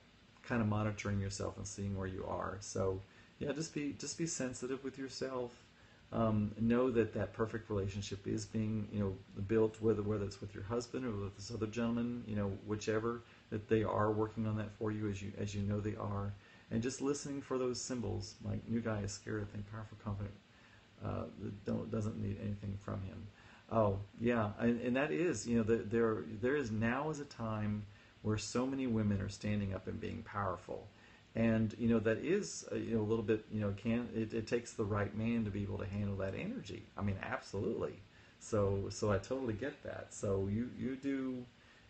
kind of monitoring yourself and seeing where you are. So yeah, just be sensitive with yourself. Know that perfect relationship is being built, whether it's with your husband or with this other gentleman, whichever, that they are working on that for you as you know they are, and just listening for those symbols like new guy is scared, I think, powerful, confident, doesn't need anything from him. Oh yeah, and that is there is now is a time where so many women are standing up and being powerful. And that is a little bit it takes the right man to be able to handle that energy. I mean, absolutely. So I totally get that. So you do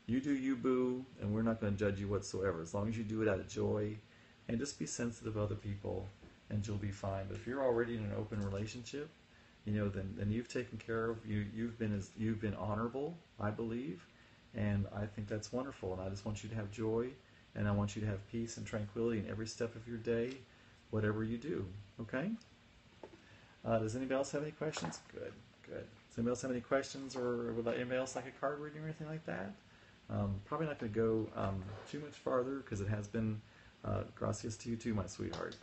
you, boo, and we're not going to judge you whatsoever, as long as you do it out of joy, and just be sensitive to other people, and you'll be fine. But if you're already in an open relationship, then you've taken care of you've been honorable, I believe, and I think that's wonderful. And I just want you to have joy. And I want you to have peace and tranquility in every step of your day, whatever you do. Okay? Does anybody else have any questions? Good, good. Does anybody else have any questions, or would anybody else like a card reading or anything like that? Probably not going to go too much farther, because it has been gracias to you too, my sweetheart.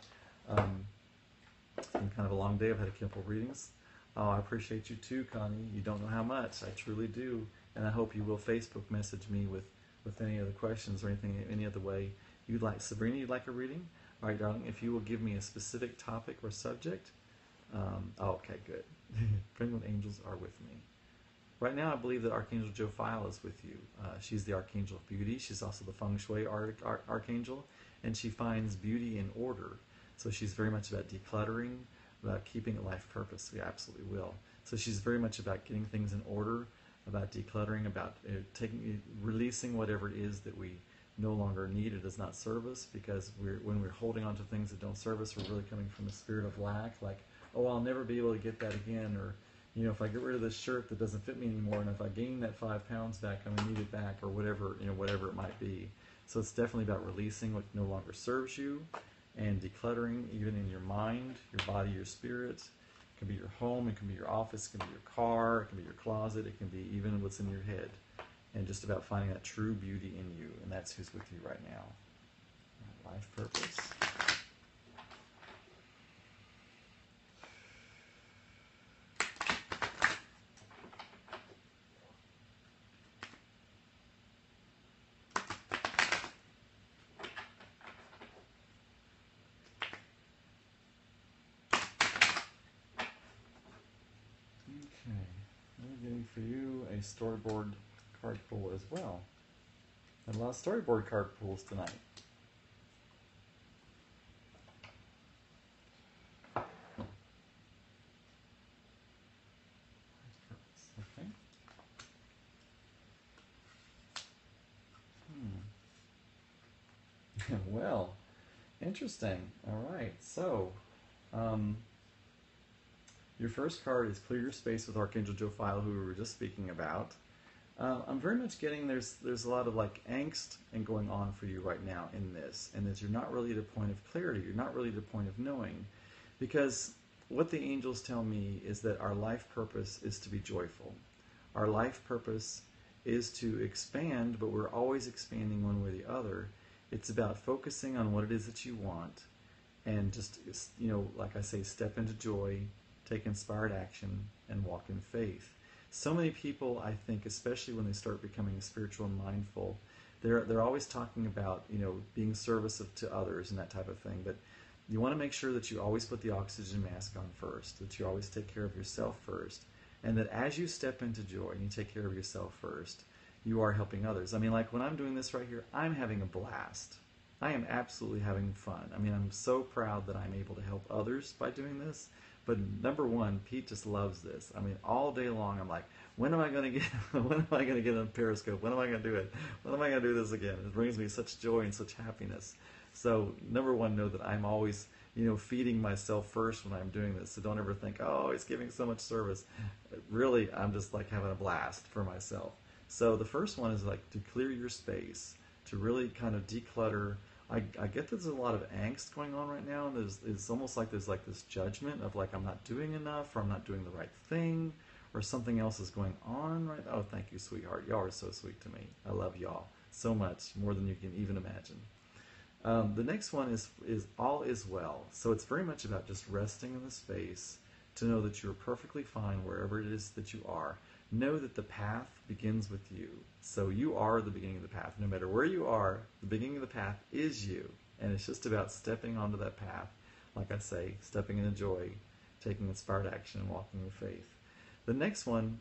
It's been kind of a long day. I've had a couple readings. Oh, I appreciate you too, Connie. You don't know how much. I truly do. And I hope you will Facebook message me with any other questions or anything, any other way you'd like. Sabrina, you'd like a reading? All right, darling, if you will give me a specific topic or subject. Okay, good. Friend when angels are with me. Right now, I believe that Archangel Jophiel is with you. She's the Archangel of Beauty. She's also the Feng Shui Archangel, and she finds beauty in order. So she's very much about decluttering, about keeping a life purpose. We absolutely will. So she's very much about getting things in order, about decluttering, about releasing whatever it is that we no longer need. It does not serve us, because when we're holding on to things that don't serve us, we're really coming from a spirit of lack, like, oh, I'll never be able to get that again, or if I get rid of this shirt that doesn't fit me anymore, and if I gain that 5 pounds back, I'm going to need it back, or whatever it might be. So it's definitely about releasing what no longer serves you, and decluttering, even in your mind, your body, your spirit. It can be your home, it can be your office, it can be your car, it can be your closet, it can be even what's in your head. And just about finding that true beauty in you, and that's who's with you right now. Life purpose. Okay, I'm getting for you a storyboard card pull as well. And a lot of storyboard card pulls tonight. Okay. Well, interesting. All right. So, your first card is Clear Your Space with Archangel Jophiel, who we were just speaking about. I'm very much getting there's a lot of like angst and going on for you right now in this, and that you're not really at a point of clarity. You're not really at a point of knowing, because what the angels tell me is that our life purpose is to be joyful. Our life purpose is to expand, but we're always expanding one way or the other. It's about focusing on what it is that you want, and just, like I say, step into joy, take inspired action, and walk in faith. So many people, I think, especially when they start becoming spiritual and mindful, they're always talking about, being service to others and that type of thing. But you want to make sure that you always put the oxygen mask on first, that you always take care of yourself first, and that as you step into joy and you take care of yourself first, you are helping others. I mean, like when I'm doing this right here, I'm having a blast. I am absolutely having fun. I mean, I'm so proud that I'm able to help others by doing this. But number one, Pete just loves this. I mean, all day long I'm like, when am I going to get when am I going to get on Periscope? When am I going to do it? When am I going to do this again? It brings me such joy and such happiness. So number one, know that I'm always, feeding myself first when I'm doing this. So don't ever think, oh, it's giving so much service. Really, I'm just like having a blast for myself. So the first one is like to clear your space, to really kind of declutter. I get there's a lot of angst going on right now, and it's almost like there's like this judgment of like I'm not doing enough, or I'm not doing the right thing, or something else is going on right. Oh, thank you, sweetheart. Y'all are so sweet to me. I love y'all so much, more than you can even imagine. The next one is all is well. So it's very much about just resting in the space to know that you're perfectly fine wherever it is that you are. Know that the path begins with you. So you are the beginning of the path. No matter where you are, the beginning of the path is you. And it's just about stepping onto that path. Like I say, stepping into joy, taking inspired action, and walking in faith. The next one,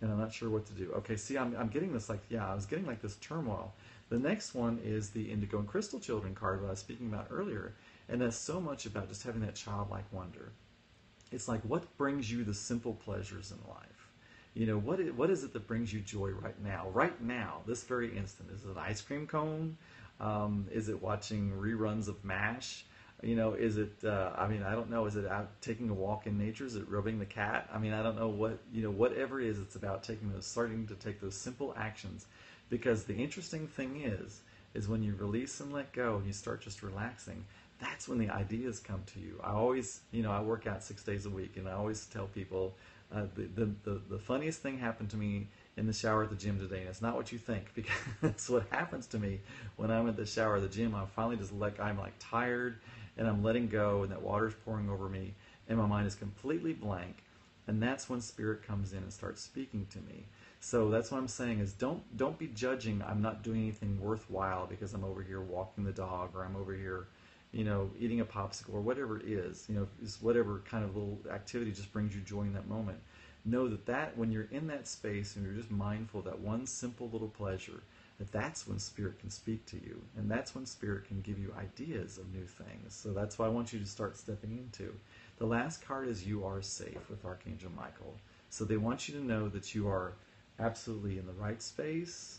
and I'm not sure what to do. Okay, see, I'm getting this I was getting like this turmoil. The next one is the Indigo and Crystal Children card that I was speaking about earlier. And that's so much about just having that childlike wonder. It's like, what brings you the simple pleasures in life? What is it that brings you joy right now? Right now, this very instant. Is it an ice cream cone? Is it watching reruns of MASH? Is it, I don't know. Is it out taking a walk in nature? Is it rubbing the cat? I don't know whatever it is, it's about starting to take those simple actions. Because the interesting thing is when you release and let go and you start just relaxing, that's when the ideas come to you. I always, I work out 6 days a week, and I always tell people, the funniest thing happened to me in the shower at the gym today, and it's not what you think, because it's what happens to me when I'm at the shower at the gym. I'm finally I'm like tired, and I'm letting go, and that water's pouring over me, and my mind is completely blank, and that's when Spirit comes in and starts speaking to me. So that's what I'm saying is don't be judging I'm not doing anything worthwhile because I'm over here walking the dog, or I'm over here eating a popsicle, or whatever it is, is whatever kind of little activity just brings you joy in that moment. Know that when you're in that space and you're just mindful of that one simple little pleasure, that's when Spirit can speak to you, and that's when Spirit can give you ideas of new things. So that's what I want you to start stepping into. The last card is You Are Safe with Archangel Michael. So they want you to know that you are absolutely in the right space,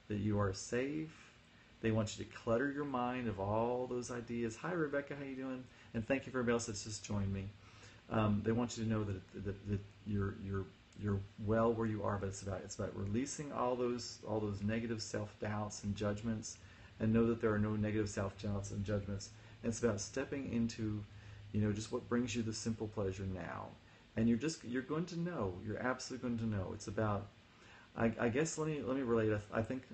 that you are safe. They want you to clutter your mind of all those ideas. Hi, Rebecca, how you doing? And thank you for everybody else that's just joined me. They want you to know that you're well where you are, but it's about releasing all those negative self-doubts and judgments, and know that there are no negative self-doubts and judgments. And it's about stepping into, just what brings you the simple pleasure now. And you're going to know. You're absolutely going to know. It's about, I guess. Let me relate. I think.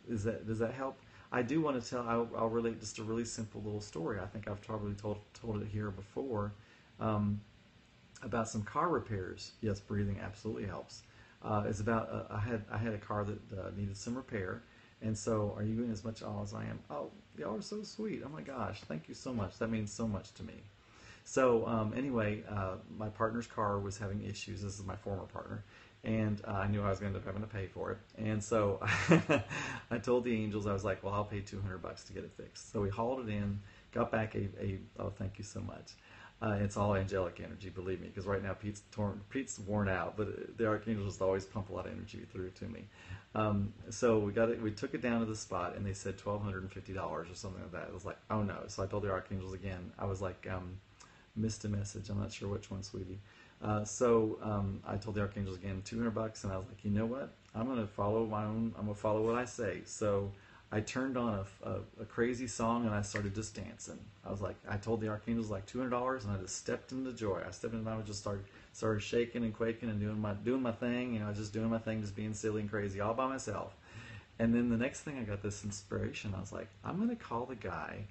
Does that help? I do want to tell. I'll relate just a really simple little story. I think I've probably told it here before. About some car repairs. Yes, breathing absolutely helps. It's about I had a car that needed some repair, and so are you doing as much as I am? Oh, y'all are so sweet. Oh my gosh, thank you so much. That means so much to me. So anyway, my partner's car was having issues. This is my former partner, and I knew I was going to end up having to pay for it. And so I told the angels, I was like, well, I'll pay $200 to get it fixed. So we hauled it in, got back oh, thank you so much. It's all angelic energy, believe me, because right now Pete's worn out, but the archangels just always pump a lot of energy through to me. So we took it down to the spot, and they said $1,250 or something like that. I was like, oh no. So I told the archangels again. I was like, missed a message. I'm not sure which one, sweetie. So I told the archangels again, $200, and I was like, you know what? I'm going to follow I'm going to follow what I say. So I turned on a crazy song, and I started just dancing. I was like, I told the archangels like $200, and I just stepped into joy. I stepped into, I just started shaking and quaking and doing my thing. I was just doing my thing, just being silly and crazy all by myself. And then the next thing, I got this inspiration. I was like, I'm going to call the guy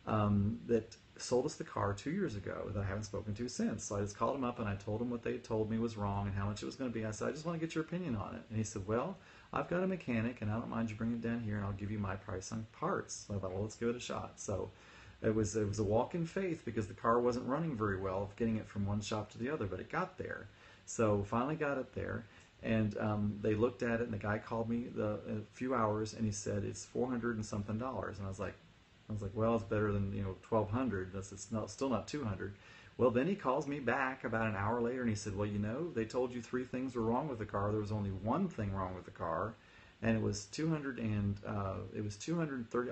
that sold us the car 2 years ago that I haven't spoken to since. So I just called him up, and I told him what they told me was wrong and how much it was going to be. I said, I just want to get your opinion on it. And he said, well, I've got a mechanic, and I don't mind you bringing it down here, and I'll give you my price on parts. So I thought, well, let's give it a shot. So it was a walk in faith, because the car wasn't running very well, getting it from one shop to the other, but it got there. So finally got it there, and they looked at it, and the guy called me in a few hours, and he said it's $400 and something. And I was like, well, it's better than $1,200. It's still not $200. Well, then he calls me back about an hour later and he said, well, they told you 3 things were wrong with the car. There was only one thing wrong with the car, and it was 230. I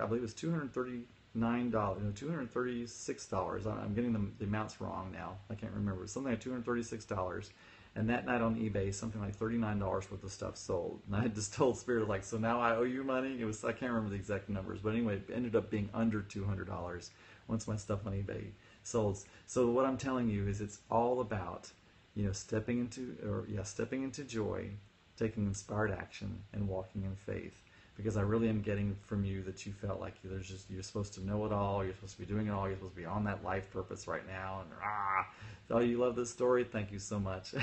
believe it was $239. $236. I'm getting the amounts wrong now. I can't remember. Something like $236. And that night on eBay, something like $39 worth of stuff sold. And I just told Spirit, like, so now I owe you money. I can't remember the exact numbers, but anyway, it ended up being under $200 once my stuff on eBay sold. So what I'm telling you is, it's all about, stepping into joy, taking inspired action, and walking in faith. Because I really am getting from you that you felt like you're supposed to know it all, you're supposed to be doing it all, you're supposed to be on that life purpose right now, and oh, you love this story? Thank you so much.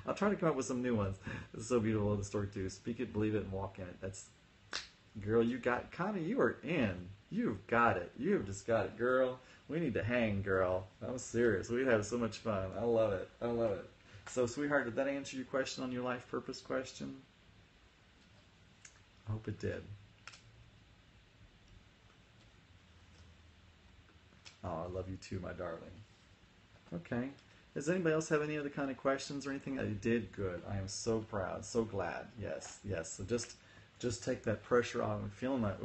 I'll try to come up with some new ones. It's so beautiful, the story too. Speak it, believe it, and walk in it. That's, girl, you are in. You've got it. You've just got it, girl. We need to hang, girl. I'm serious. We'd have so much fun. I love it. I love it. So, sweetheart, did that answer your question on your life purpose question? I hope it did. Oh, I love you too, my darling. Okay. Does anybody else have any other kind of questions or anything? You did good. I am so proud, so glad. Yes, yes. So just take that pressure off. I'm feeling like,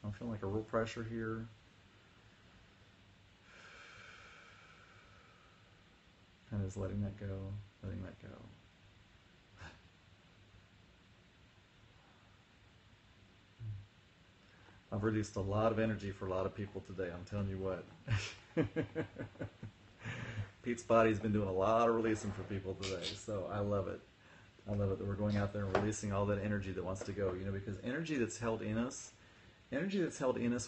I'm feeling like a real pressure here. Kind of just letting that go, letting that go. I've released a lot of energy for a lot of people today, I'm telling you what. Pete's body's been doing a lot of releasing for people today, so I love it. I love it that we're going out there and releasing all that energy that wants to go, because energy that's held in us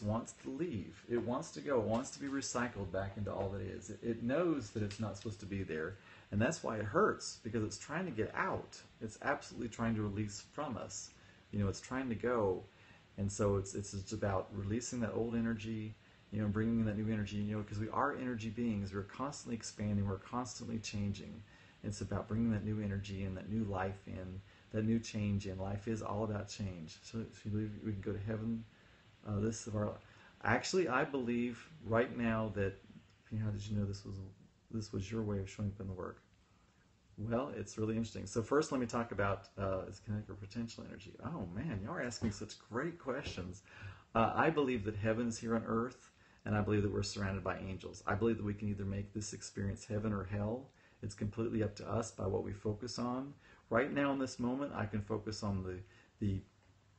wants to leave. It wants to go. It wants to be recycled back into all that is. It knows that it's not supposed to be there, and that's why it hurts, because it's trying to get out. It's absolutely trying to release from us. It's trying to go. And so it's about releasing that old energy, bringing in that new energy, because we are energy beings. We're constantly expanding. We're constantly changing. It's about bringing that new energy in, that new life in, that new change in. Life is all about change. So if you believe we can go to heaven, actually, I believe right now that, how did you know this was your way of showing up in the work? Well, it's really interesting. So first, let me talk about is kinetic or potential energy. Oh man, y'all are asking such great questions. I believe that heaven's here on earth, and I believe that we're surrounded by angels. I believe that we can either make this experience heaven or hell. It's completely up to us by what we focus on. Right now, in this moment, I can focus on the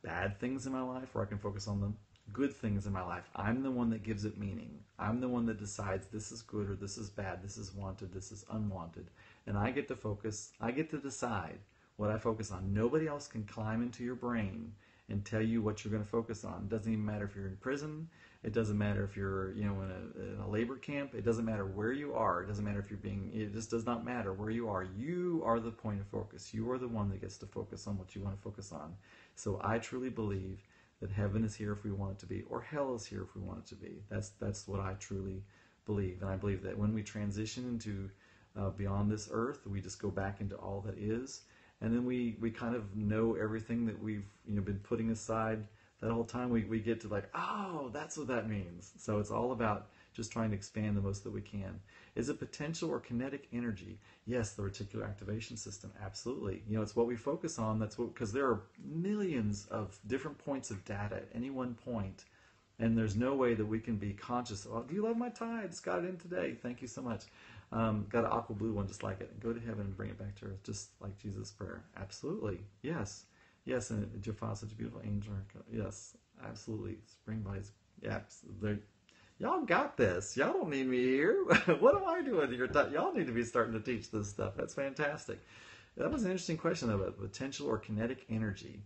bad things in my life, or I can focus on the good things in my life. I'm the one that gives it meaning. I'm the one that decides this is good or this is bad, this is wanted, this is unwanted. And I get to focus, I get to decide what I focus on. Nobody else can climb into your brain and tell you what you're going to focus on. It doesn't even matter if you're in prison. It doesn't matter if you're in a labor camp. It doesn't matter where you are. It doesn't matter if it just does not matter where you are. You are the point of focus. You are the one that gets to focus on what you want to focus on. So I truly believe that heaven is here if we want it to be, or hell is here if we want it to be. That's what I truly believe. And I believe that when we transition into beyond this earth, we just go back into all that is, and then we kind of know everything that we've been putting aside that whole time. We get to like, oh, that's what that means. So it's all about just trying to expand the most that we can. Is it potential or kinetic energy? Yes, the reticular activation system, absolutely. It's what we focus on. Because there are millions of different points of data at any one point, and there's no way that we can be conscious. Oh, do you love my tie? I just got it in today. Thank you so much. Got an aqua blue one just like it. Go to heaven and bring it back to earth, just like Jesus' prayer. Absolutely. Yes. Yes, and Jaffa, such a beautiful angel. Yes, absolutely. Spring bodies. Yeah, y'all got this. Y'all don't need me here. What am I doing here? Y'all need to be starting to teach this stuff. That's fantastic. That was an interesting question, though, about potential or kinetic energy.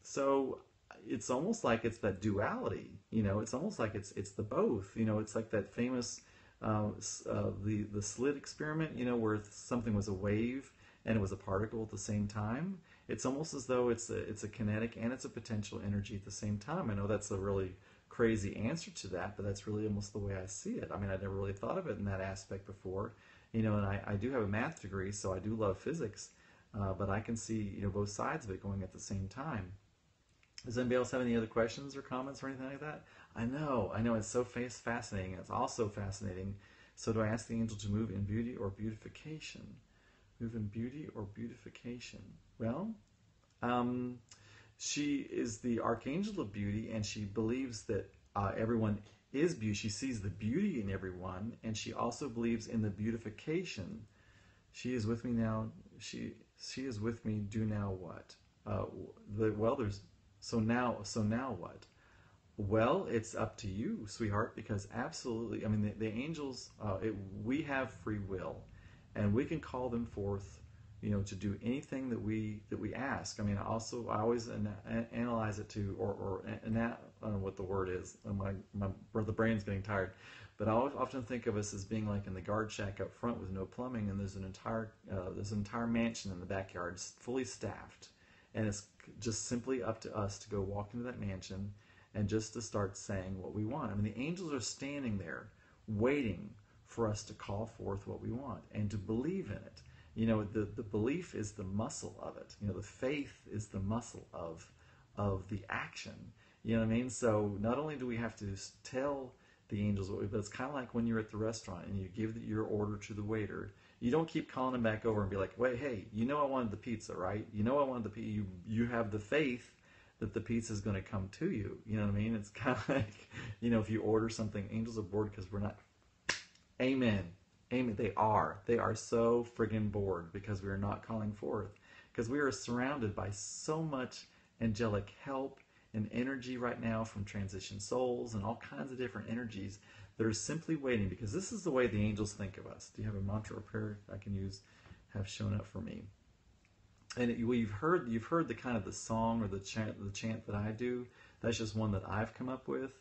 So it's almost like it's that duality. It's almost like it's the both. It's like that famous the slit experiment. Where something was a wave and it was a particle at the same time. It's almost as though it's a kinetic and it's a potential energy at the same time. I know that's a really crazy answer to that, but that's really almost the way I see it. I mean, I never really thought of it in that aspect before. And I do have a math degree, so I do love physics, but I can see both sides of it going at the same time. Does anybody else have any other questions or comments or anything like that? I know, it's so fascinating. It's also fascinating So do I ask the angel to move in beauty or beautification? Move in beauty or beautification? Well, she is the archangel of beauty, and she believes that everyone is beauty. She sees the beauty in everyone, and she also believes in the beautification. She is with me now. She is with me. Do now what? There's so now what? Well, it's up to you, sweetheart, because absolutely, I mean, the angels, we have free will, and we can call them forth, to do anything that we ask. I mean, I always analyze it to, I don't know what the word is. The brain's getting tired, but I often think of us as being like in the guard shack up front with no plumbing, and there's an entire mansion in the backyard, fully staffed, and it's just simply up to us to go walk into that mansion and just to start saying what we want. I mean, the angels are standing there waiting for us to call forth what we want and to believe in it. The belief is the muscle of it. The faith is the muscle of the action. You know what I mean? So not only do we have to tell the angels what but it's kind of like when you're at the restaurant and you give your order to the waiter. You don't keep calling them back over and be like, wait, hey, I wanted the pizza, right? I wanted the pizza. You have the faith that the pizza is going to come to you. You know what I mean? It's kind of like, if you order something, angels are bored because we're not. Amen. Amen. They are so friggin' bored because we are not calling forth. Because we are surrounded by so much angelic help and energy right now from transition souls and all kinds of different energies that are simply waiting, because this is the way the angels think of us. Do you have a mantra or prayer I can use, have shown up for me? And you've heard the kind of the song or the chant that I do. That's just one that I've come up with.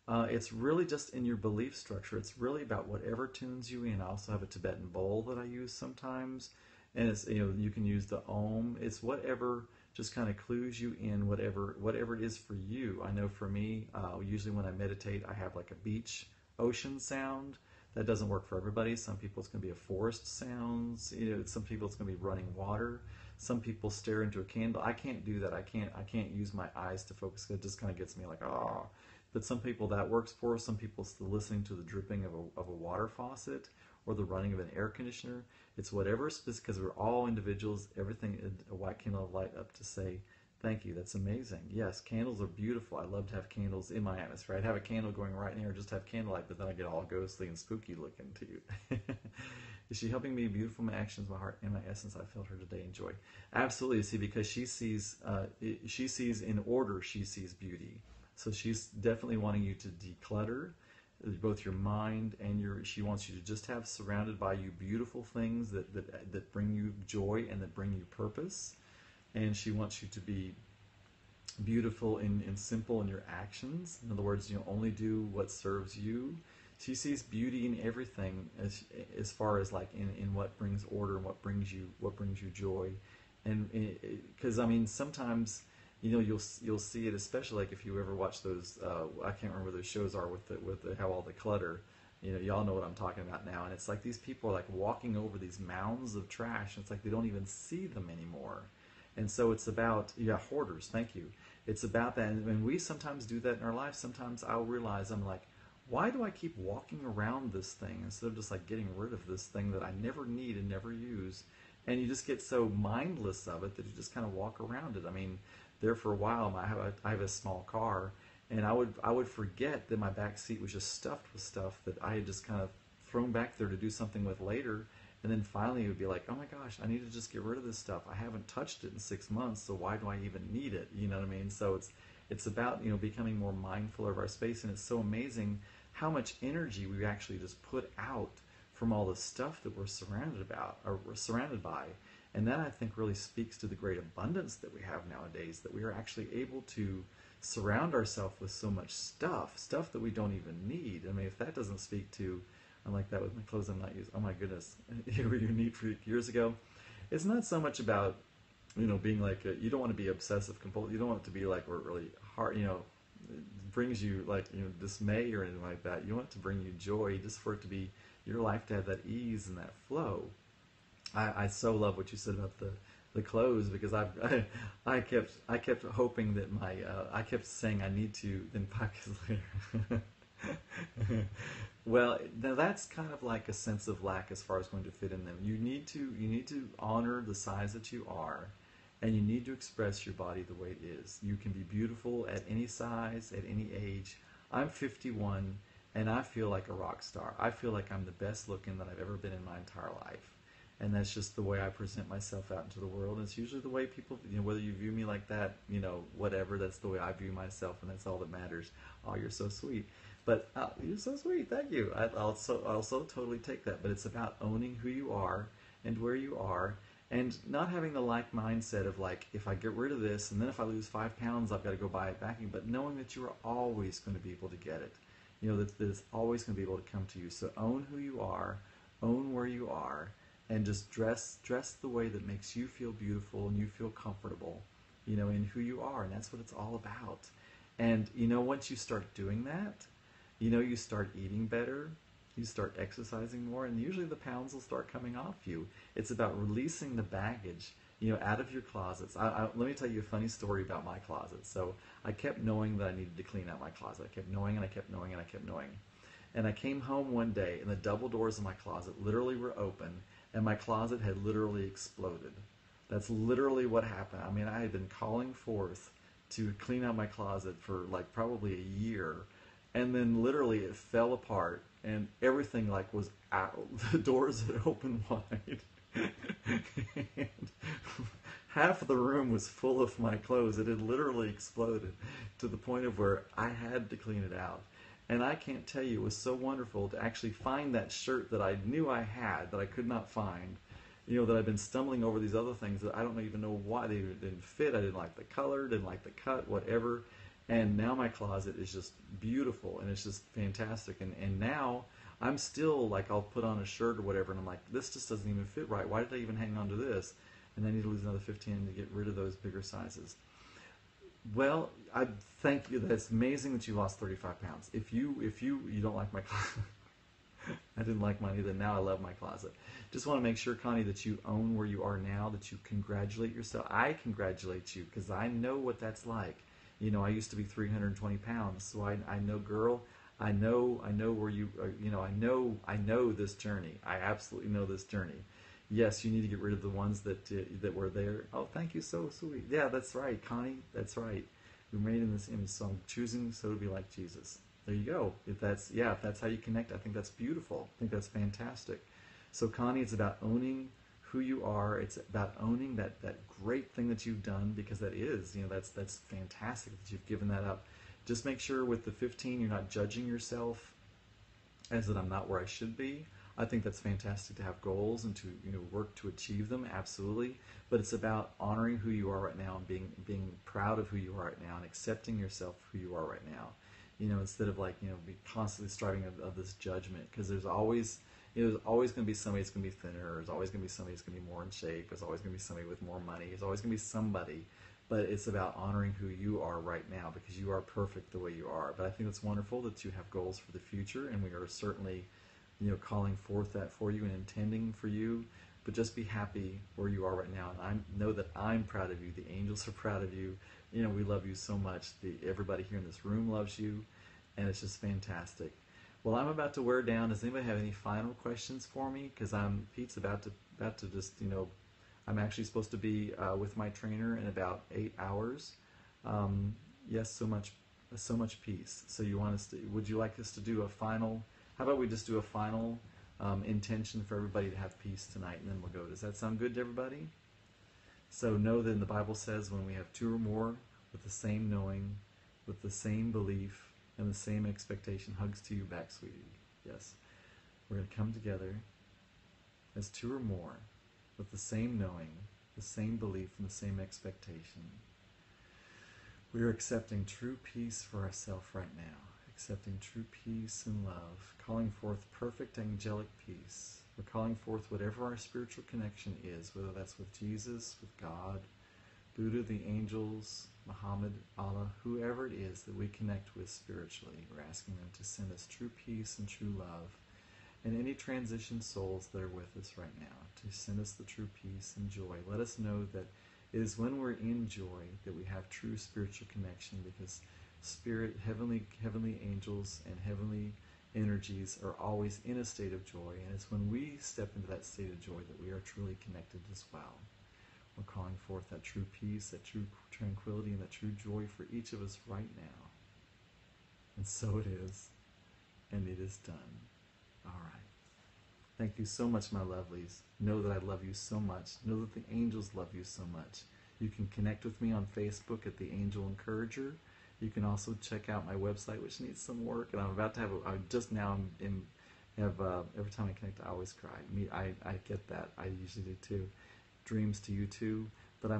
It's really just in your belief structure. It's really about whatever tunes you in. I also have a Tibetan bowl that I use sometimes, and it's you can use the Om. It's whatever just kind of clues you in, whatever it is for you. I know for me, usually when I meditate, I have like a beach ocean sound. That doesn't work for everybody. Some people it's going to be a forest sounds. Some people it's going to be running water. Some people stare into a candle. I can't do that. I can't use my eyes to focus. It just kind of gets me like, oh. But some people that works for. Some people it's listening to the dripping of a water faucet or the running of an air conditioner. It's whatever, because we're all individuals. Everything, a white candle light up to say, thank you, that's amazing. Yes, candles are beautiful. I love to have candles in my atmosphere. I'd have a candle going right in here, just have candlelight, but then I get all ghostly and spooky looking too. Is she helping me? Beautiful, my actions, my heart, and my essence. I felt her today. Enjoy. Absolutely. See, because she sees in order. She sees beauty. So she's definitely wanting you to declutter both your mind and she wants you to just have surrounded by you beautiful things that bring you joy and that bring you purpose. And she wants you to be beautiful and simple in your actions. In other words, only do what serves you. She sees beauty in everything as far as like in what brings order and what brings you joy. And because I mean sometimes you'll see it, especially like if you ever watch those I can't remember what those shows are with the how all the clutter. Y'all know what I'm talking about now. And it's like these people are like walking over these mounds of trash, and it's like they don't even see them anymore. And so it's about, hoarders, thank you. It's about that. And we sometimes do that in our life. Sometimes I'll realize, I'm like, why do I keep walking around this thing instead of just like getting rid of this thing that I never need and never use? And you just get so mindless of it that you just kind of walk around it. I mean, there for a while, I have a small car, and I would forget that my back seat was just stuffed with stuff that I had just kind of thrown back there to do something with later. And then finally it would be like, oh my gosh, I need to just get rid of this stuff. I haven't touched it in 6 months, so why do I even need it? You know what I mean? So it's about becoming more mindful of our space, and it's so amazing how much energy we actually just put out from all the stuff that we're surrounded by. And that I think really speaks to the great abundance that we have nowadays, that we are actually able to surround ourselves with so much stuff that we don't even need. I mean, if that doesn't speak to, I'm like that with my clothes I'm not using. Oh my goodness, you were neat for years ago. It's not so much about, being like, you don't want to be obsessive compulsive. You don't want it to be like really hard, it brings you like, dismay or anything like that. You want it to bring you joy, just for it to be your life, to have that ease and that flow. I so love what you said about the clothes, because I kept hoping that I kept saying I need to, then 5 years later. Well, now that's kind of like a sense of lack as far as going to fit in them. You need to honor the size that you are, and you need to express your body the way it is. You can be beautiful at any size, at any age. I'm 51, and I feel like a rock star. I feel like I'm the best looking that I've ever been in my entire life. And that's just the way I present myself out into the world. And it's usually the way people, whether you view me like that, whatever, that's the way I view myself, and that's all that matters. Oh, you're so sweet. But you're so sweet, thank you. I also totally take that. But it's about owning who you are and where you are, and not having the like mindset of like, if I get rid of this, and then if I lose 5 pounds, I've got to go buy it back. But knowing that you are always going to be able to get it. That it's always going to be able to come to you. So own who you are, own where you are, and just dress the way that makes you feel beautiful and you feel comfortable, in who you are. And that's what it's all about. And, once you start doing that, you start eating better, you start exercising more, and usually the pounds will start coming off you. It's about releasing the baggage, out of your closets. Let me tell you a funny story about my closet. So I kept knowing that I needed to clean out my closet. I kept knowing, and I kept knowing, and I kept knowing. And I came home one day, and the double doors of my closet literally were open, and my closet had literally exploded. That's literally what happened. I mean, I had been calling forth to clean out my closet for like probably a year, and then literally it fell apart, and everything like was out. The doors had opened wide. And half of the room was full of my clothes. It had literally exploded to the point of where I had to clean it out. And I can't tell you, it was so wonderful to actually find that shirt that I knew I had, that I could not find. That I've been stumbling over these other things that I don't even know why they didn't fit. I didn't like the color, didn't like the cut, whatever. And now my closet is just beautiful, and it's just fantastic. And now I'm still like, I'll put on a shirt or whatever, and I'm like, this just doesn't even fit right. Why did I even hang on to this? And I need to lose another 15 to get rid of those bigger sizes. Well, I thank you. That's amazing that you lost 35 pounds. If you don't like my closet, I didn't like mine either. Now I love my closet. Just want to make sure, Connie, that you own where you are now, that you congratulate yourself. I congratulate you because I know what that's like. I used to be 320 pounds, so I know, girl. I know where you. I know this journey. I absolutely know this journey. Yes, you need to get rid of the ones that were there. Oh, thank you, so sweet. Yeah, that's right, Connie. That's right. We're made in this image, so I'm choosing so to be like Jesus. There you go. If that's how you connect, I think that's beautiful. I think that's fantastic. So, Connie, it's about owning who you are. It's about owning that great thing that you've done, because that is, that's fantastic that you've given that up. Just make sure with the 15, you're not judging yourself as that I'm not where I should be. I think that's fantastic to have goals and to work to achieve them, absolutely. But it's about honoring who you are right now and being proud of who you are right now and accepting yourself who you are right now. Instead of be constantly striving of this judgment, because there's always going to be somebody that's going to be thinner. There's always going to be somebody that's going to be more in shape. There's always going to be somebody with more money. There's always going to be somebody. But it's about honoring who you are right now, because you are perfect the way you are. But I think it's wonderful that you have goals for the future, and we are certainly calling forth that for you and intending for you. But just be happy where you are right now. And I know that I'm proud of you. The angels are proud of you. We love you so much. Everybody here in this room loves you, and it's just fantastic. Well, I'm about to wear down. Does anybody have any final questions for me? Because Pete's about to just, I'm actually supposed to be with my trainer in about 8 hours. Yes, so much peace. So would you like us to do a final? How about we just do a final intention for everybody to have peace tonight, and then we'll go. Does that sound good to everybody? So know that in the Bible says, when we have 2 or more with the same knowing, with the same belief, and the same expectation, hugs to you back, sweetie. Yes. We're going to come together as 2 or more with the same knowing, the same belief, and the same expectation. We are accepting true peace for ourselves right now. Accepting true peace and love. Calling forth perfect angelic peace. We're calling forth whatever our spiritual connection is, whether that's with Jesus, with God, Buddha, the angels, Muhammad, Allah, whoever it is that we connect with spiritually. We're asking them to send us true peace and true love, and any transition souls that are with us right now, to send us the true peace and joy. Let us know that it is when we're in joy that we have true spiritual connection, because spirit, heavenly angels and heavenly energies are always in a state of joy, and it's when we step into that state of joy that we are truly connected as well. We're calling forth that true peace, that true tranquility, and that true joy for each of us right now. And so it is, and it is done. All right. Thank you so much, my lovelies. Know that I love you so much. Know that the angels love you so much. You can connect with me on Facebook at The Angel Encourager. You can also check out my website, which needs some work, and I'm about to have. Every time I connect, I always cry. I get that. I usually do too. Dreams to you too. But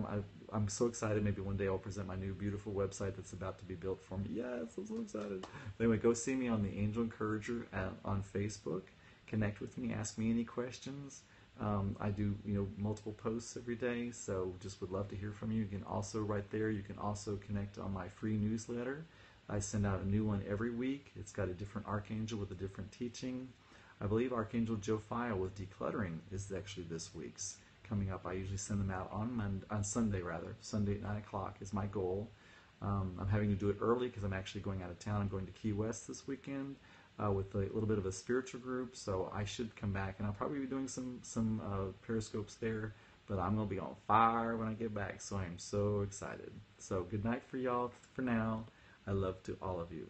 I'm so excited. Maybe one day I'll present my new beautiful website that's about to be built for me. Yes, I'm so excited. Anyway, go see me on The Angel Encourager on Facebook. Connect with me. Ask me any questions. I do multiple posts every day, so just would love to hear from you. You can also right there. You can also connect on my free newsletter. I send out a new one every week. It's got a different archangel with a different teaching. I believe Archangel Jophiel with decluttering is actually this week's coming up. I usually send them out on Sunday Sunday at 9 o'clock is my goal. I'm having to do it early because I'm actually going out of town. I'm going to Key West this weekend with a little bit of a spiritual group, so I should come back, and I'll probably be doing some periscopes there, but I'm going to be on fire when I get back, so I am so excited. So good night for y'all for now. I love to all of you.